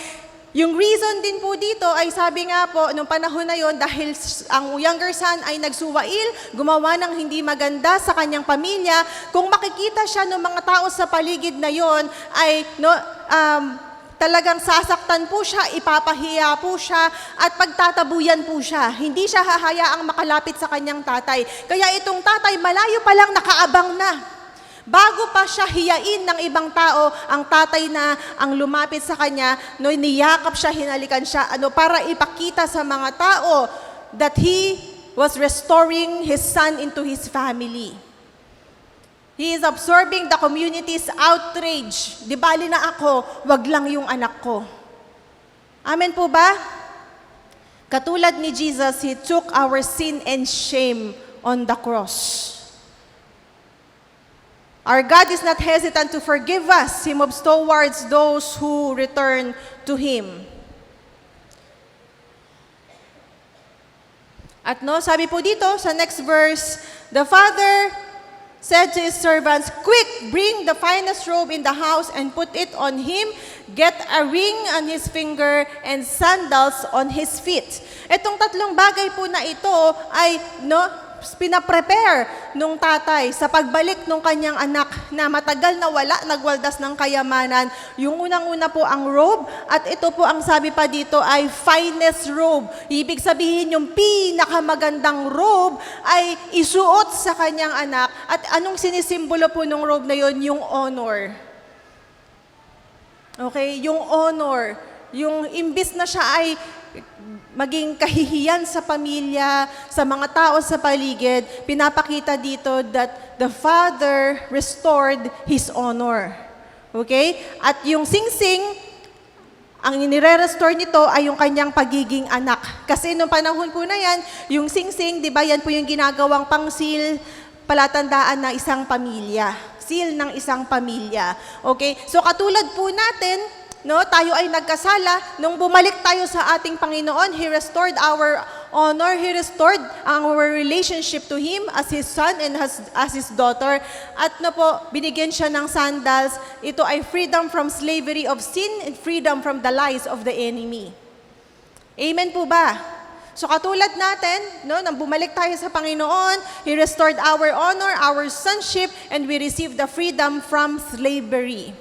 yung reason din po dito ay sabi nga po, nung panahon na yon dahil ang younger son ay nagsuwail, gumawa ng hindi maganda sa kanyang pamilya, kung makikita siya ng mga tao sa paligid na yon ay no, talagang sasaktan po siya, ipapahiya po siya, at pagtatabuyan po siya. Hindi siya hahayaang makalapit sa kanyang tatay. Kaya itong tatay, malayo pa lang nakaabang na. Bago pa siya hiyain ng ibang tao, ang tatay na ang lumapit sa kanya, no, niyakap siya, hinalikan siya, para ipakita sa mga tao that he was restoring his son into his family. He is absorbing the community's outrage. Di bali na ako, wag lang yung anak ko. Amen po ba? Katulad ni Jesus, He took our sin and shame on the cross. Our God is not hesitant to forgive us. He moves towards those who return to Him. At no, sabi po dito sa next verse, the Father said to his servants, "Quick, bring the finest robe in the house and put it on him. Get a ring on his finger and sandals on his feet." Itong tatlong bagay po na ito ay pinaprepare nung tatay sa pagbalik ng kanyang anak na matagal na wala, nagwaldas ng kayamanan. Yung unang-una po ang robe, at ito po ang sabi pa dito ay finest robe. Ibig sabihin yung pinakamagandang robe ay isuot sa kanyang anak. At anong sinisimbolo po ng robe na yon? Yung honor. Okay, yung honor. Yung imbis na siya ay maging kahihiyan sa pamilya, sa mga tao sa paligid, pinapakita dito that the father restored his honor. Okay? At yung singsing, ang nire-restore nito ay yung kanyang pagiging anak. Kasi nung panahon po na yan, yung singsing, di ba, yan po yung ginagawang pang-seal, palatandaan ng isang pamilya. Seal ng isang pamilya. Okay? So katulad po natin, tayo ay nagkasala, nung bumalik tayo sa ating Panginoon, He restored our honor, He restored our relationship to Him as His son and as His daughter. At binigyan siya ng sandals. Ito ay freedom from slavery of sin and freedom from the lies of the enemy. Amen po ba? So katulad natin, nang bumalik tayo sa Panginoon, He restored our honor, our sonship, and we received the freedom from slavery.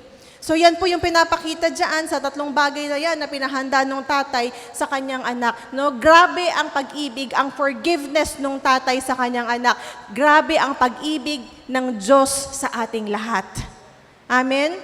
So yan po yung pinapakita dyan sa tatlong bagay na yan na pinahanda ng tatay sa kanyang anak. Grabe ang pag-ibig, ang forgiveness ng tatay sa kanyang anak. Grabe ang pag-ibig ng Diyos sa ating lahat. Amen?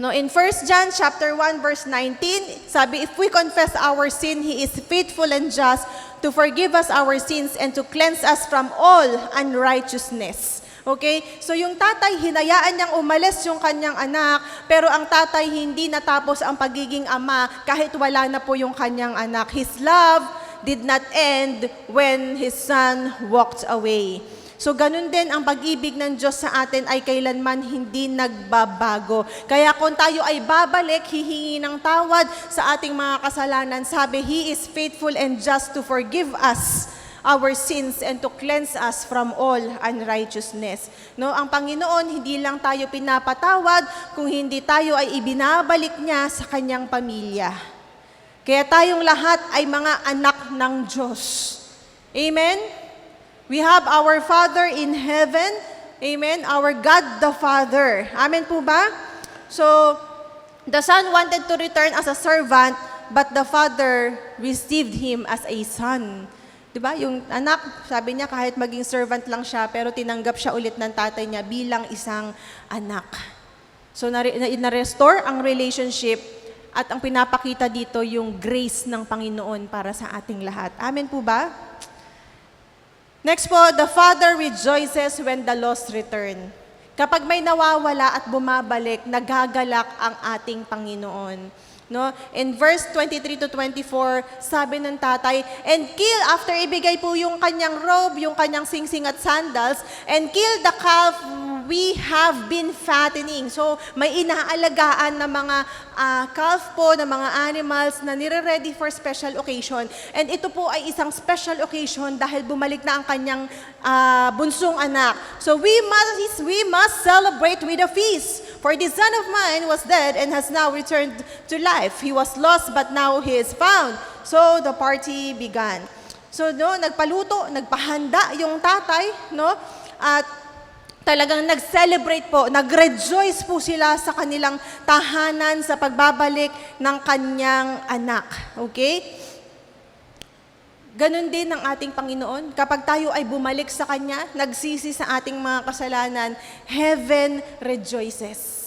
In 1 John chapter 1 verse 19, sabi, "If we confess our sin, He is faithful and just to forgive us our sins and to cleanse us from all unrighteousness." Okay? So yung tatay, hinayaan niyang umalis yung kanyang anak, pero ang tatay hindi natapos ang pagiging ama kahit wala na po yung kanyang anak. His love did not end when his son walked away. So ganun din ang pag-ibig ng Diyos sa atin ay kailanman hindi nagbabago. Kaya kung tayo ay babalik, hihingi ng tawad sa ating mga kasalanan, sabi, He is faithful and just to forgive us our sins and to cleanse us from all unrighteousness. Ang Panginoon, hindi lang tayo pinapatawad, kung hindi tayo ay ibinabalik niya sa kanyang pamilya. Kaya tayong lahat ay mga anak ng Diyos. Amen? We have our Father in heaven. Amen? Our God the Father. Amen po ba? So, the Son wanted to return as a servant, but the Father received him as a son. Diba? Yung anak, sabi niya kahit maging servant lang siya, pero tinanggap siya ulit ng tatay niya bilang isang anak. So, na-restore ang relationship at ang pinapakita dito yung grace ng Panginoon para sa ating lahat. Amen po ba? Next po, the Father rejoices when the lost return. Kapag may nawawala at bumabalik, nagagalak ang ating Panginoon. In verse 23 to 24, sabi ng tatay, "And kill," after ibigay po yung kanyang robe, yung kanyang singsing at sandals, "and kill the calf we have been fattening." So, may inaalagaan na mga calf po, na mga animals na nire-ready for special occasion. And ito po ay isang special occasion dahil bumalik na ang kanyang bunsong anak. So, we must celebrate with a feast. For this son of mine was dead and has now returned to life. He was lost, but now he is found. So the party began. So nagpaluto, nagpahanda yung tatay, at talagang nag-celebrate po, nag-rejoice po sila sa kanilang tahanan sa pagbabalik ng kanyang anak. Okay? Ganon din ang ating Panginoon. Kapag tayo ay bumalik sa Kanya, nagsisi sa ating mga kasalanan, heaven rejoices.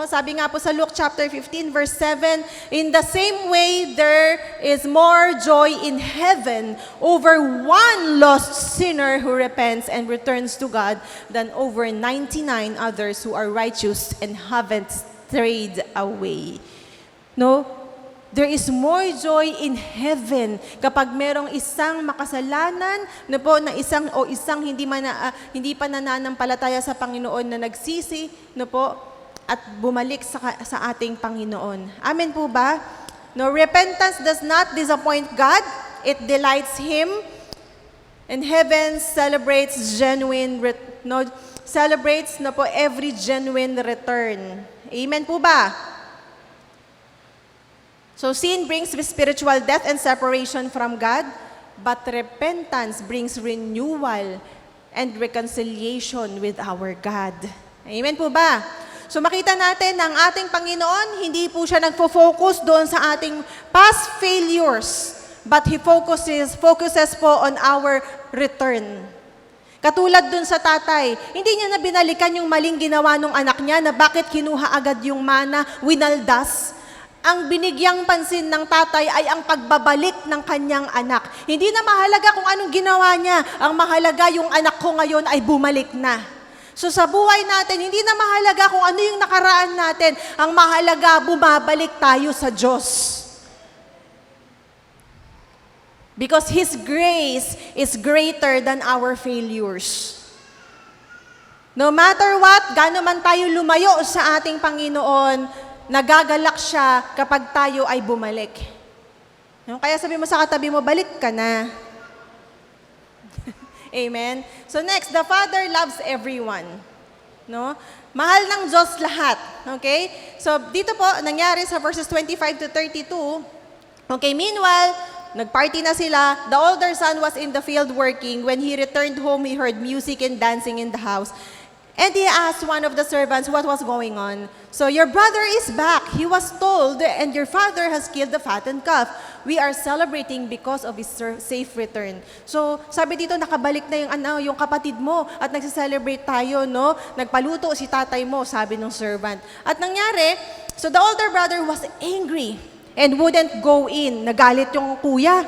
Sabi nga po sa Luke chapter 15 verse 7, "In the same way, there is more joy in heaven over one lost sinner who repents and returns to God than over 99 others who are righteous and haven't strayed away." There is more joy in heaven kapag merong isang makasalanan na isang hindi pa nananampalataya sa Panginoon na nagsisi at bumalik sa ating Panginoon. Amen po ba? Repentance does not disappoint God. It delights Him. And heaven celebrates genuine no, celebrates na po every genuine return. Amen po ba? So sin brings spiritual death and separation from God, but repentance brings renewal and reconciliation with our God. Amen po ba? So makita natin na ang ating Panginoon, hindi po siya nagfo-focus doon sa ating past failures, but He focuses po on our return. Katulad dun sa tatay, hindi niya na binalikan yung maling ginawa ng anak niya na bakit kinuha agad yung mana, winaldas. Ang binigyang pansin ng tatay ay ang pagbabalik ng kanyang anak. Hindi na mahalaga kung anong ginawa niya. Ang mahalaga yung anak ko ngayon ay bumalik na. So sa buhay natin, hindi na mahalaga kung ano yung nakaraan natin. Ang mahalaga, bumabalik tayo sa Diyos. Because His grace is greater than our failures. No matter what, gaano man tayo lumayo sa ating Panginoon, nagagalak siya kapag tayo ay bumalik. No? Kaya sabi mo sa katabi mo, balik ka na. Amen? So next, the Father loves everyone. No? Mahal ng Diyos lahat. Okay? So dito po, nangyari sa verses 25 to 32, okay, meanwhile, nagparty na sila. The older son was in the field working. When he returned home, he heard music and dancing in the house. And he asked one of the servants what was going on. So, your brother is back. He was told, and your father has killed the fattened calf. We are celebrating because of his safe return. So, sabi dito, nakabalik na yung kapatid mo at nagse-celebrate tayo, no? Nagpaluto si tatay mo, sabi ng servant. At nangyari, so the older brother was angry and wouldn't go in. Nagalit yung kuya.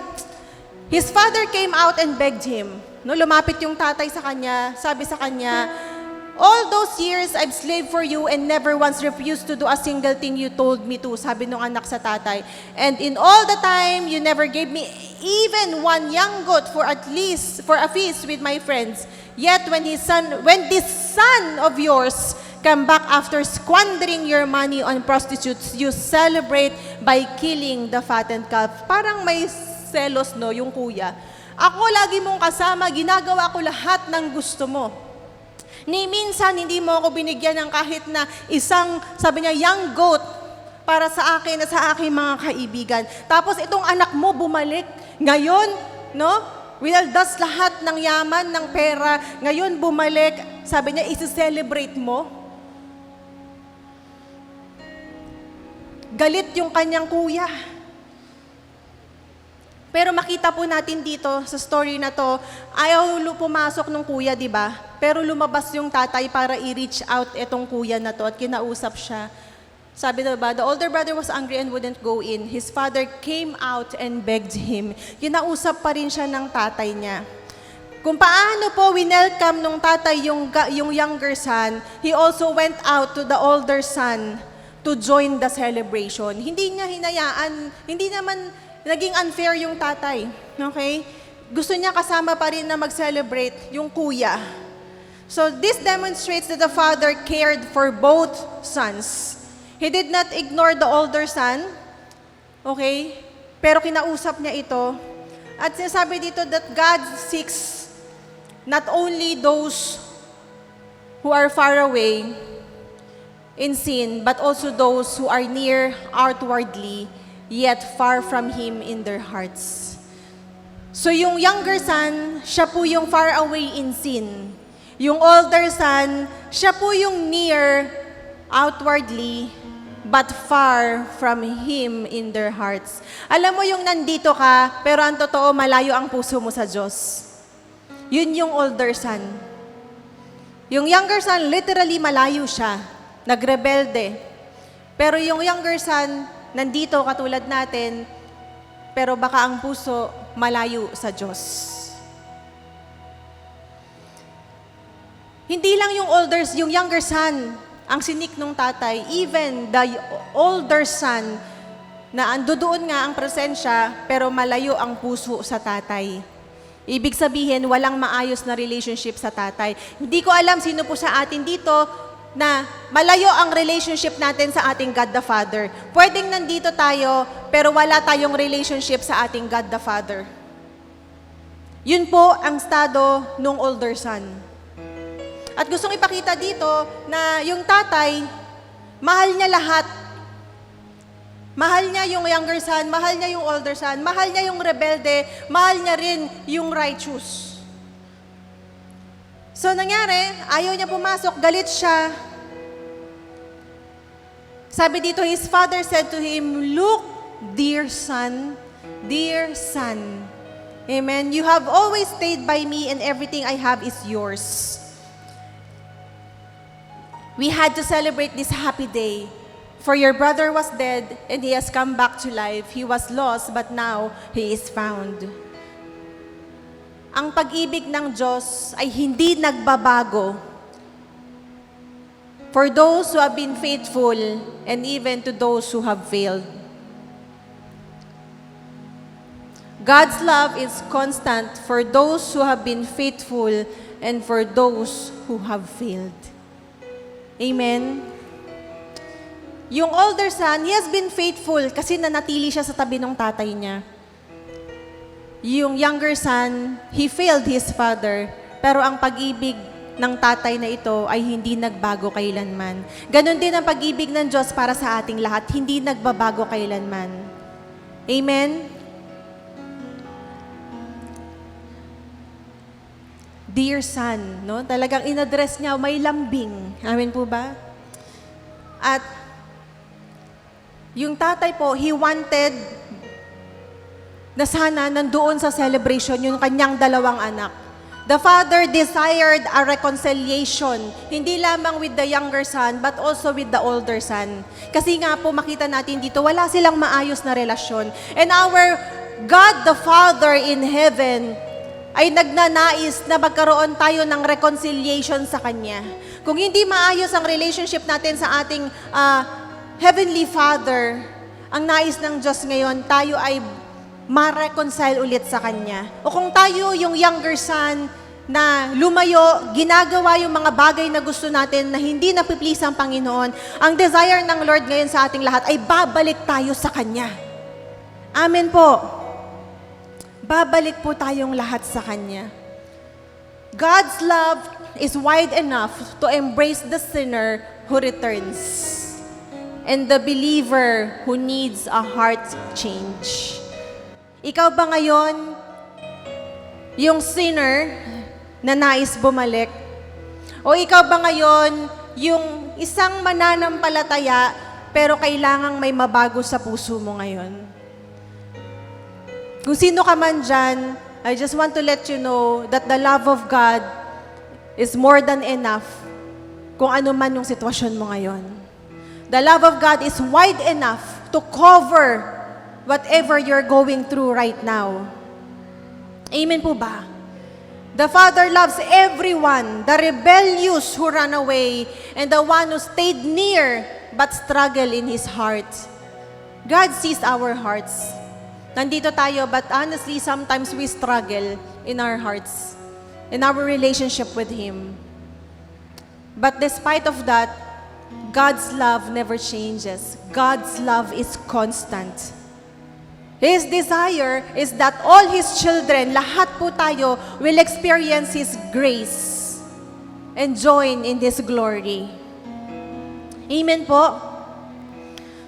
His father came out and begged him. No, lumapit yung tatay sa kanya, sabi sa kanya, all those years I've slaved for you and never once refused to do a single thing you told me to, sabi nung anak sa tatay. And in all the time, you never gave me even one young goat for a feast with my friends. Yet when this son of yours come back after squandering your money on prostitutes, you celebrate by killing the fattened calf. Parang may selos, no, yung kuya. Ako lagi mong kasama, ginagawa ko lahat ng gusto mo. Ni minsan, hindi mo ako binigyan ng kahit na isang, sabi niya, young goat para sa akin at sa aking mga kaibigan. Tapos itong anak mo bumalik. Ngayon, no? Winaldas lahat ng yaman, ng pera. Ngayon bumalik. Sabi niya, isi-celebrate mo. Galit yung kanyang kuya. Pero makita po natin dito sa story na to, ayaw pumasok ng kuya, di ba? Pero lumabas yung tatay para i-reach out itong kuya na to at kinausap siya. Sabi na ba, the older brother was angry and wouldn't go in. His father came out and begged him. Kinausap pa rin siya ng tatay niya. Kung paano po winelcome nung tatay yung younger son, he also went out to the older son to join the celebration. Hindi niya hinayaan, hindi naman naging unfair yung tatay. Okay? Gusto niya kasama pa rin na mag-celebrate yung kuya. So this demonstrates that the father cared for both sons. He did not ignore the older son. Okay? Pero kinausap niya ito. At sinasabi dito that God seeks not only those who are far away in sin, but also those who are near outwardly, yet far from Him in their hearts. So yung younger son, siya po yung far away in sin. Yung older son, siya po yung near outwardly, but far from Him in their hearts. Alam mo yung nandito ka, pero ang totoo, malayo ang puso mo sa Diyos. Yun yung older son. Yung younger son, literally malayo siya. Nagrebelde. Pero yung younger son, nandito katulad natin, pero baka ang puso malayo sa Diyos. Hindi lang yung younger son ang sinik ng tatay, even the older son na andoon nga ang presensya, pero malayo ang puso sa tatay. Ibig sabihin, walang maayos na relationship sa tatay. Hindi ko alam sino po sa atin dito na malayo ang relationship natin sa ating God the Father. Pwedeng nandito tayo, pero wala tayong relationship sa ating God the Father. Yun po ang estado nung older son. At gustong ipakita dito na yung tatay, mahal niya lahat. Mahal niya yung younger son, mahal niya yung older son, mahal niya yung rebelde, mahal niya rin yung righteous. So nangyari, ayaw niya pumasok, galit siya. Sabi dito, his father said to him, "Look, dear son, amen, you have always stayed by me and everything I have is yours." We had to celebrate this happy day. For your brother was dead, and he has come back to life. He was lost, but now he is found. Ang pag-ibig ng Diyos ay hindi nagbabago for those who have been faithful and even to those who have failed. God's love is constant for those who have been faithful and for those who have failed. Amen? Yung older son, he has been faithful kasi nanatili siya sa tabi ng tatay niya. Yung younger son, he failed his father, pero ang pag-ibig ng tatay na ito ay hindi nagbago kailanman. Ganon din ang pag-ibig ng Diyos para sa ating lahat, hindi nagbabago kailanman. Amen? Dear son, no? Talagang in-address niya, may lambing. Amen po ba? At yung tatay po, he wanted na sana nandoon sa celebration yung kanyang dalawang anak. The father desired a reconciliation, hindi lamang with the younger son, but also with the older son. Kasi nga po, makita natin dito, wala silang maayos na relasyon. And our God the Father in heaven ay nagnanais na magkaroon tayo ng reconciliation sa Kanya. Kung hindi maayos ang relationship natin sa ating Heavenly Father, ang nais ng Diyos ngayon, tayo ay ma-reconcile ulit sa Kanya. O kung tayo yung younger son na lumayo, ginagawa yung mga bagay na gusto natin na hindi napiplease ang Panginoon, ang desire ng Lord ngayon sa ating lahat ay babalik tayo sa Kanya. Amen po. Babalik po tayong lahat sa Kanya. God's love is wide enough to embrace the sinner who returns and the believer who needs a heart change. Ikaw ba ngayon, yung sinner na nais bumalik? O ikaw ba ngayon, yung isang mananampalataya, pero kailangang may mabago sa puso mo ngayon? Kung sino ka man dyan, I just want to let you know that the love of God is more than enough kung ano man yung sitwasyon mo ngayon. The love of God is wide enough to cover whatever you're going through right now. Amen po ba? The Father loves everyone, the rebellious who run away, and the one who stayed near but struggle in his heart. God sees our hearts. Nandito tayo, but honestly, sometimes we struggle in our hearts, in our relationship with Him. But despite of that, God's love never changes. God's love is constant. His desire is that all His children, lahat po tayo, will experience His grace and join in His glory. Amen po?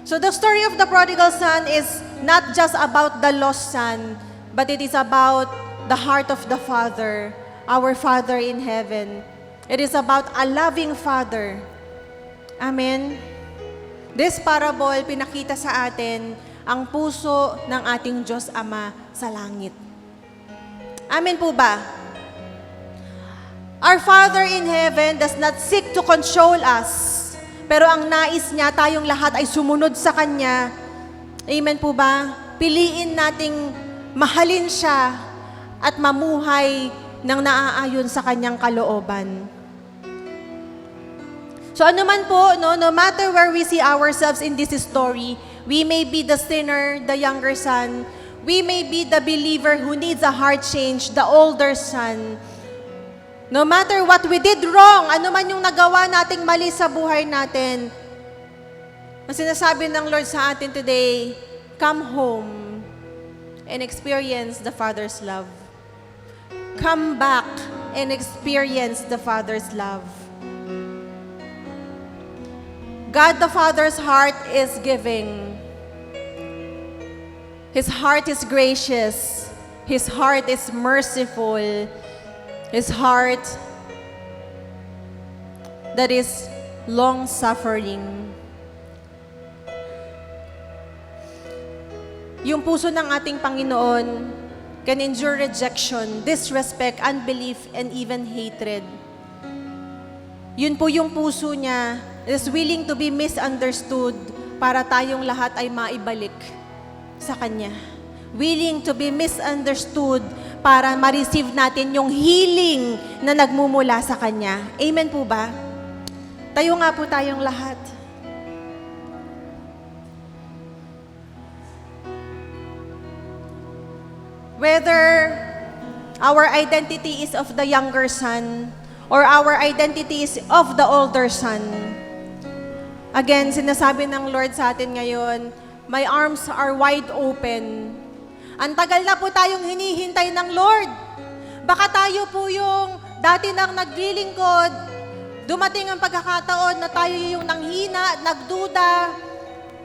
So the story of the prodigal son is not just about the lost son, but it is about the heart of the Father, our Father in heaven. It is about a loving Father. Amen? This parable, pinakita sa atin ang puso ng ating Diyos Ama sa langit. Amen po ba? Our Father in heaven does not seek to control us, pero ang nais niya, tayong lahat ay sumunod sa Kanya. Amen po ba? Piliin nating mahalin siya at mamuhay ng naaayon sa Kanyang kalooban. So ano man po, no matter where we see ourselves in this story, we may be the sinner, the younger son. We may be the believer who needs a heart change, the older son. No matter what we did wrong, ano man yung nagawa nating mali sa buhay natin, ang sinasabi ng Lord sa atin today, come home and experience the Father's love. Come back and experience the Father's love. God the Father's heart is giving. His heart is gracious. His heart is merciful. His heart that is long-suffering. Yung puso ng ating Panginoon can endure rejection, disrespect, unbelief, and even hatred. Yun po yung puso niya is willing to be misunderstood para tayong lahat ay maibalik sa Kanya. Willing to be misunderstood para ma-receive natin yung healing na nagmumula sa Kanya. Amen po ba? Tayo nga po tayong lahat. Whether our identity is of the younger son or our identity is of the older son. Again, sinasabi ng Lord sa atin ngayon, my arms are wide open. Ang tagal na po tayong hinihintay ng Lord. Baka tayo po yung dati nang naglilingkod, dumating ang pagkakataon na tayo yung nanghina, nagduda,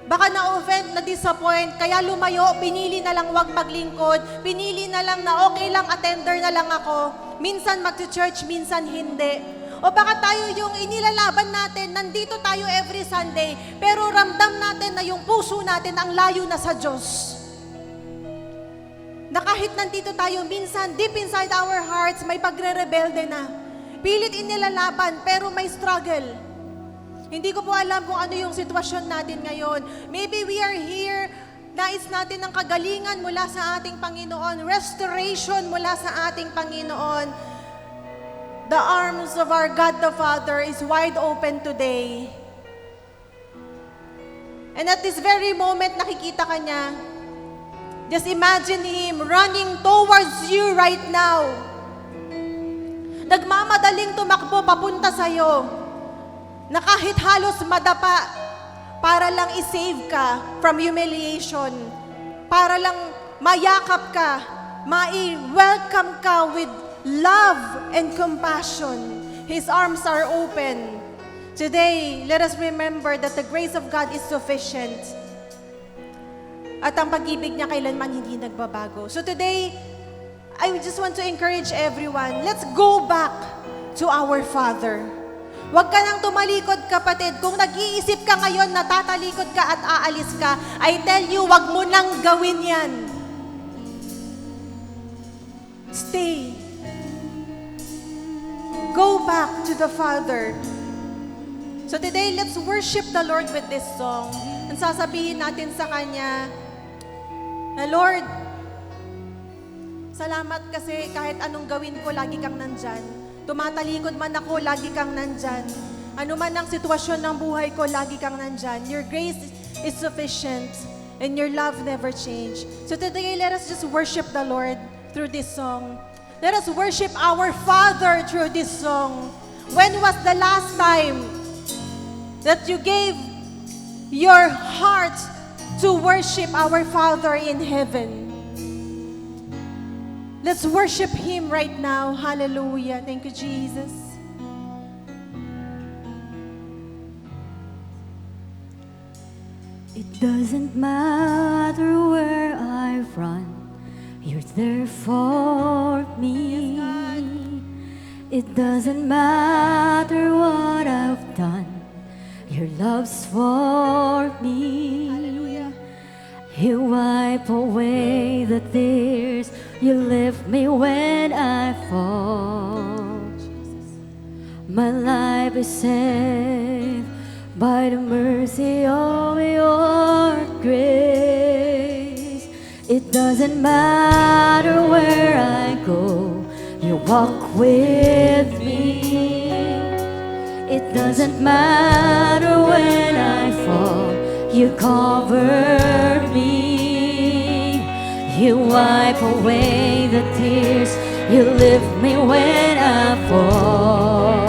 baka na-offend, na-disappoint, kaya lumayo, pinili na lang wag maglingkod, pinili na lang na okay lang, attender na lang ako, minsan mag-church, minsan hindi. O baka tayo yung inilalaban natin, nandito tayo every Sunday, pero ramdam natin na yung puso natin ang layo na sa Diyos. Na kahit nandito tayo, minsan deep inside our hearts, may pagre-rebelde na. Pilit inilalaban, pero may struggle. Hindi ko po alam kung ano yung sitwasyon natin ngayon. Maybe we are here, nais natin ng kagalingan mula sa ating Panginoon, restoration mula sa ating Panginoon. The arms of our God the Father is wide open today. And at this very moment, nakikita ka niya. Just imagine Him running towards you right now. Nagmamadaling tumakbo papunta sa'yo, na kahit halos madapa, para lang i-save ka from humiliation, para lang mayakap ka, mai-welcome ka with love and compassion. His arms are open. Today, let us remember that the grace of God is sufficient. At ang pag-ibig niya kailanman hindi nagbabago. So today, I just want to encourage everyone, let's go back to our Father. Huwag ka nang tumalikod, kapatid. Kung nag-iisip ka ngayon na tatalikod ka at aalis ka, I tell you, huwag mo nang gawin yan. Stay. Go back to the Father. So today, let's worship the Lord with this song. And sasabihin natin sa Kanya, na Lord, salamat kasi kahit anong gawin ko, lagi kang nandyan. Tumatalikod man ako, lagi kang nandyan. Ano man ang sitwasyon ng buhay ko, lagi kang nandyan. Your grace is sufficient and your love never change. So today, let us just worship the Lord through this song. Let us worship our Father through this song. When was the last time that you gave your heart to worship our Father in heaven? Let's worship Him right now. Hallelujah. Thank you, Jesus. It doesn't matter where I've run, you're there for me. It doesn't matter what I've done, your love's for me. Hallelujah. You wipe away the tears, you lift me when I fall. My life is saved by the mercy of your grace. It doesn't matter where I go, you walk with me. It doesn't matter when I fall, you cover me. You wipe away the tears, you lift me when I fall.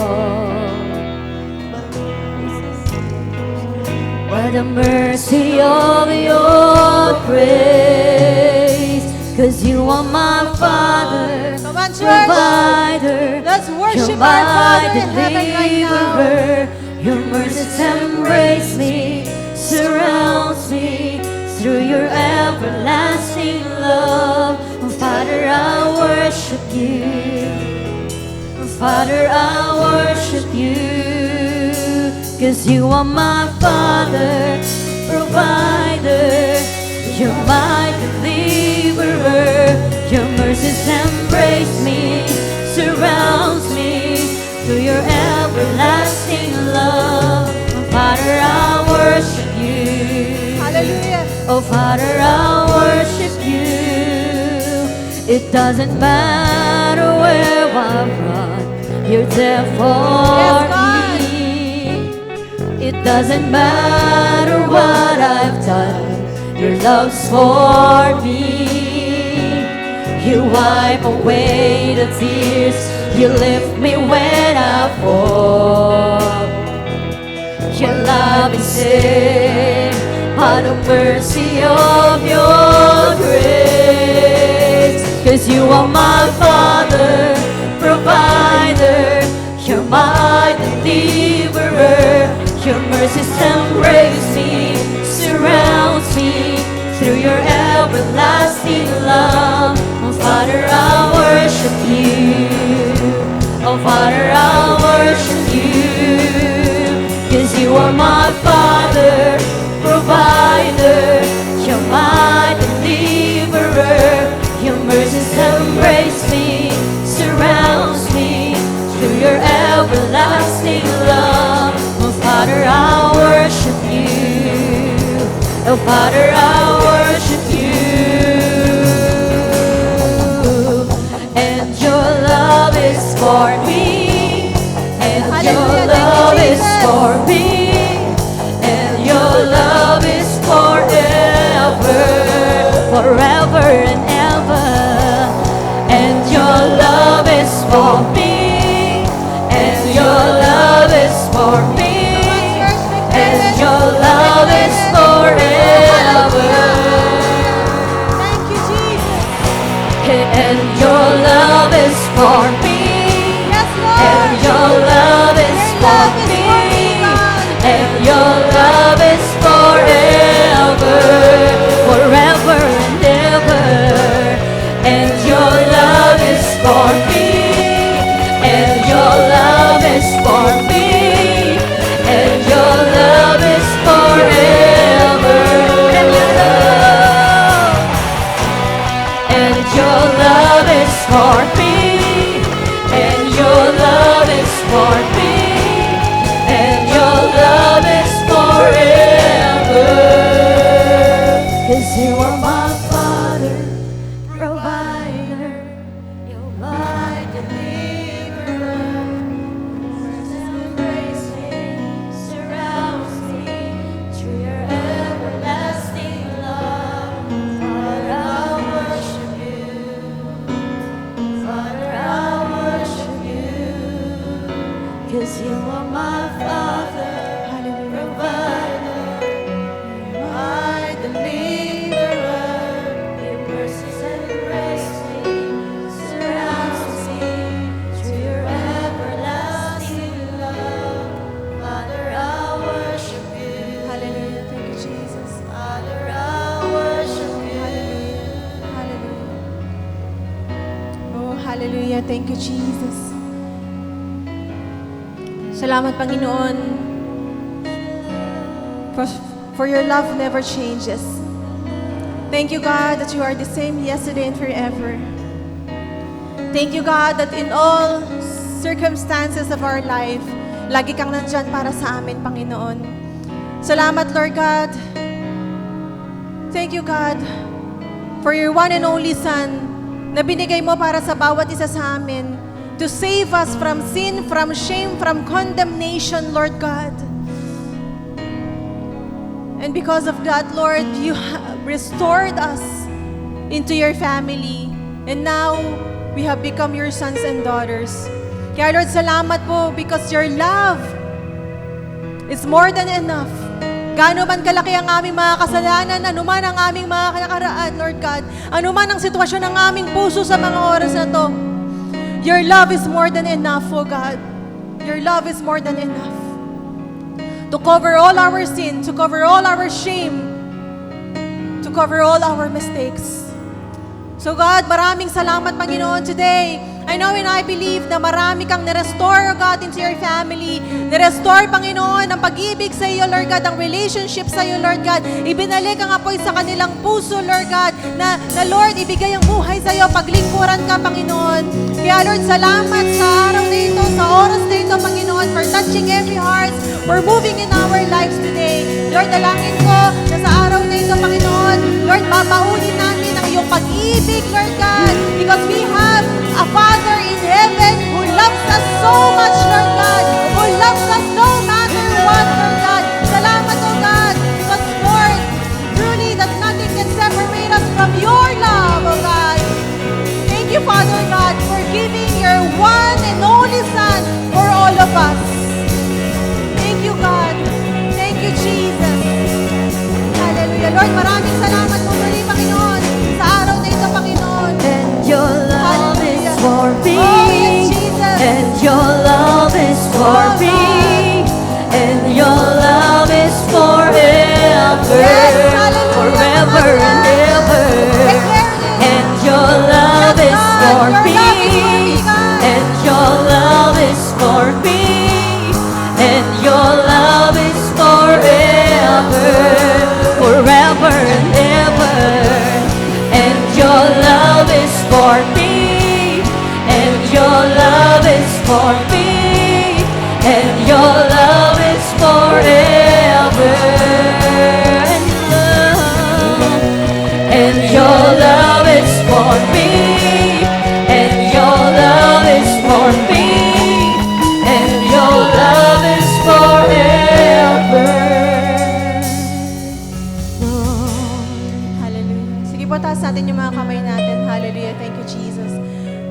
By the mercy of your grace, 'cause you are my Father, church. provider. Let's worship You're our my Father in heaven right now. deliverer. Your mercies embrace me, surrounds me through your everlasting love. Father, I worship you. Father, I worship you. 'Cause you are my Father, provider. You're my deliverer. Your mercies embrace me, surrounds me through your everlasting love. Father, I worship you. Hallelujah. Oh, Father, I worship you. It doesn't matter where I've run, you're there for Yes, God. me. It doesn't matter what I've done, your love's for me. You wipe away the tears, you lift me when I fall. Your love is saved by the mercy of your grace. 'Cause you are my Father, provider. You're my deliverer. Your mercies embrace me, surrounds me through your everlasting love. Oh, Father, I worship you. Oh, Father, I worship you. 'Cause you are my Father, provider. You're my deliverer. Your mercies embrace me, surrounds me through your everlasting love. Oh, Father, I worship you. Oh, Father, I worship you. And your love is for me. And your Hallelujah. Thank you, love is Jesus. for me. And your love is forever, forever and ever. And your love is for me. And your love is for me. And your love is forever. Thank you, Jesus. And your love is for me. Yes, Lord. And your love is Your for love is me. for me, God. And your love is forever, forever and ever. And your love is for me. And your love is for me. And your love is forever. And your love. And your love is for me. And your love is for me. And your love is forever. 'Cause you are my Father, provider. You're my deliverer. Embrace me, surrounds me through your everlasting love. Father, I worship you. Father, I worship you. 'Cause you are my Father, provider, my deliverer. Your mercies embrace me, surrounds me through your everlasting love. Father, I worship you. Hallelujah. Thank you, Jesus. Father, I worship you. Hallelujah. Oh, hallelujah. Thank you, Jesus. Salamat, Panginoon. For your love never changes. Thank you, God, that you are the same yesterday and forever. Thank you, God, that in all circumstances of our life, lagi kang nandyan para sa amin, Panginoon. Salamat, Lord God. Thank you, God, for your one and only Son na binigay mo para sa bawat isa sa amin to save us from sin, from shame, from condemnation, Lord God. And because of that, Lord, you have restored us into your family. And now, we have become your sons and daughters. Kaya Lord, salamat po because your love is more than enough. Gaano man kalaki ang aming mga kasalanan, anuman ang aming mga nakaraan, Lord God, anuman ang sitwasyon ng aming puso sa mga oras na to, Your love is more than enough, oh God. Your love is more than enough to cover all our sin, to cover all our shame, to cover all our mistakes. So God, maraming salamat, Panginoon, today. I know and I believe na marami kang nirestore, oh God, into your family. Nirestore, Panginoon, ang pag-ibig sa iyo, Lord God, ang relationship sa iyo, Lord God. Ibinalik ang apoy sa kanilang puso, Lord God, na Lord, ibigay ang buhay sa iyo, paglingkuran ka, Panginoon. Kaya, Lord, salamat sa araw na ito, sa oras na ito, Panginoon, for touching every heart, for moving in our lives today. Lord, dalangin ko na sa araw na ito, Panginoon, Lord, babaunin namin ang iyong pag-ibig, Lord God, because we have a Father in heaven who loves us so much, Lord God, who loves us no matter what, Lord God. Salamat, oh God, because Lord, truly that nothing can separate us from your love, oh God. Thank you, Father God, for giving your one and only Son for all of us. Thank you, God. Thank you, Jesus. Hallelujah. Lord, maraming salamat po muli, Panginoon, sa araw na ito, Panginoon. And your love is Hallelujah. for me. Oh, yes, Jesus. And your love is for Oh, me. God. And your love is forever. Yes, hallelujah. Forever and ever. Declare it. And your love Yes, is God, for your me. love is for me, God. And your love is for me. And your love is forever. Forever and ever. And your love is for me. And your love is for me. And your love is forever. And your love is for me. And your love is for me. And your love is forever. Hallelujah. Sige po, taas natin yung mga kamay natin. Hallelujah. Thank you, Jesus.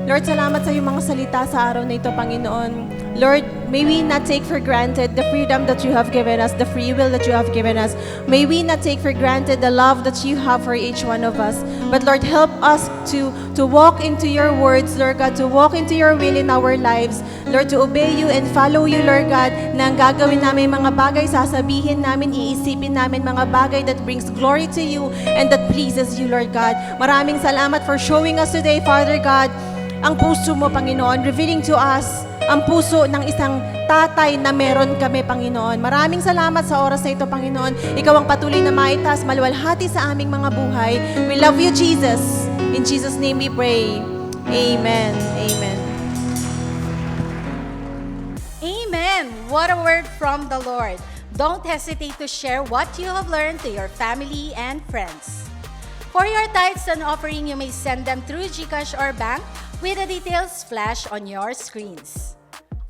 Lord, salamat sa iyong mga salita sa araw na ito, Panginoon. Lord, may we not take for granted the freedom that you have given us, the free will that you have given us. May we not take for granted the love that you have for each one of us. But Lord, help us to walk into your words, Lord God, to walk into your will in our lives. Lord, to obey you and follow you, Lord God, na ang gagawin namin mga bagay, sasabihin namin, iisipin namin mga bagay that brings glory to you and that pleases you, Lord God. Maraming salamat for showing us today, Father God, ang puso mo, Panginoon, revealing to us ang puso ng isang tatay na meron kami, Panginoon. Maraming salamat sa oras na ito, Panginoon. Ikaw ang patuloy na maitas, maluwalhati sa aming mga buhay. We love you, Jesus. In Jesus' name we pray. Amen. Amen. Amen. What a word from the Lord. Don't hesitate to share what you have learned to your family and friends. For your tithes and offering, you may send them through GCash or bank with the details flash on your screens.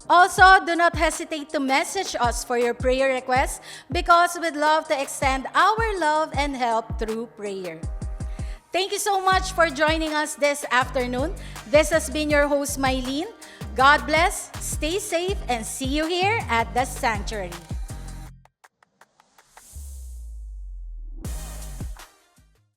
Also, do not hesitate to message us for your prayer requests because we'd love to extend our love and help through prayer. Thank you so much for joining us this afternoon. This has been your host, Mylene. God bless, stay safe, and see you here at the sanctuary.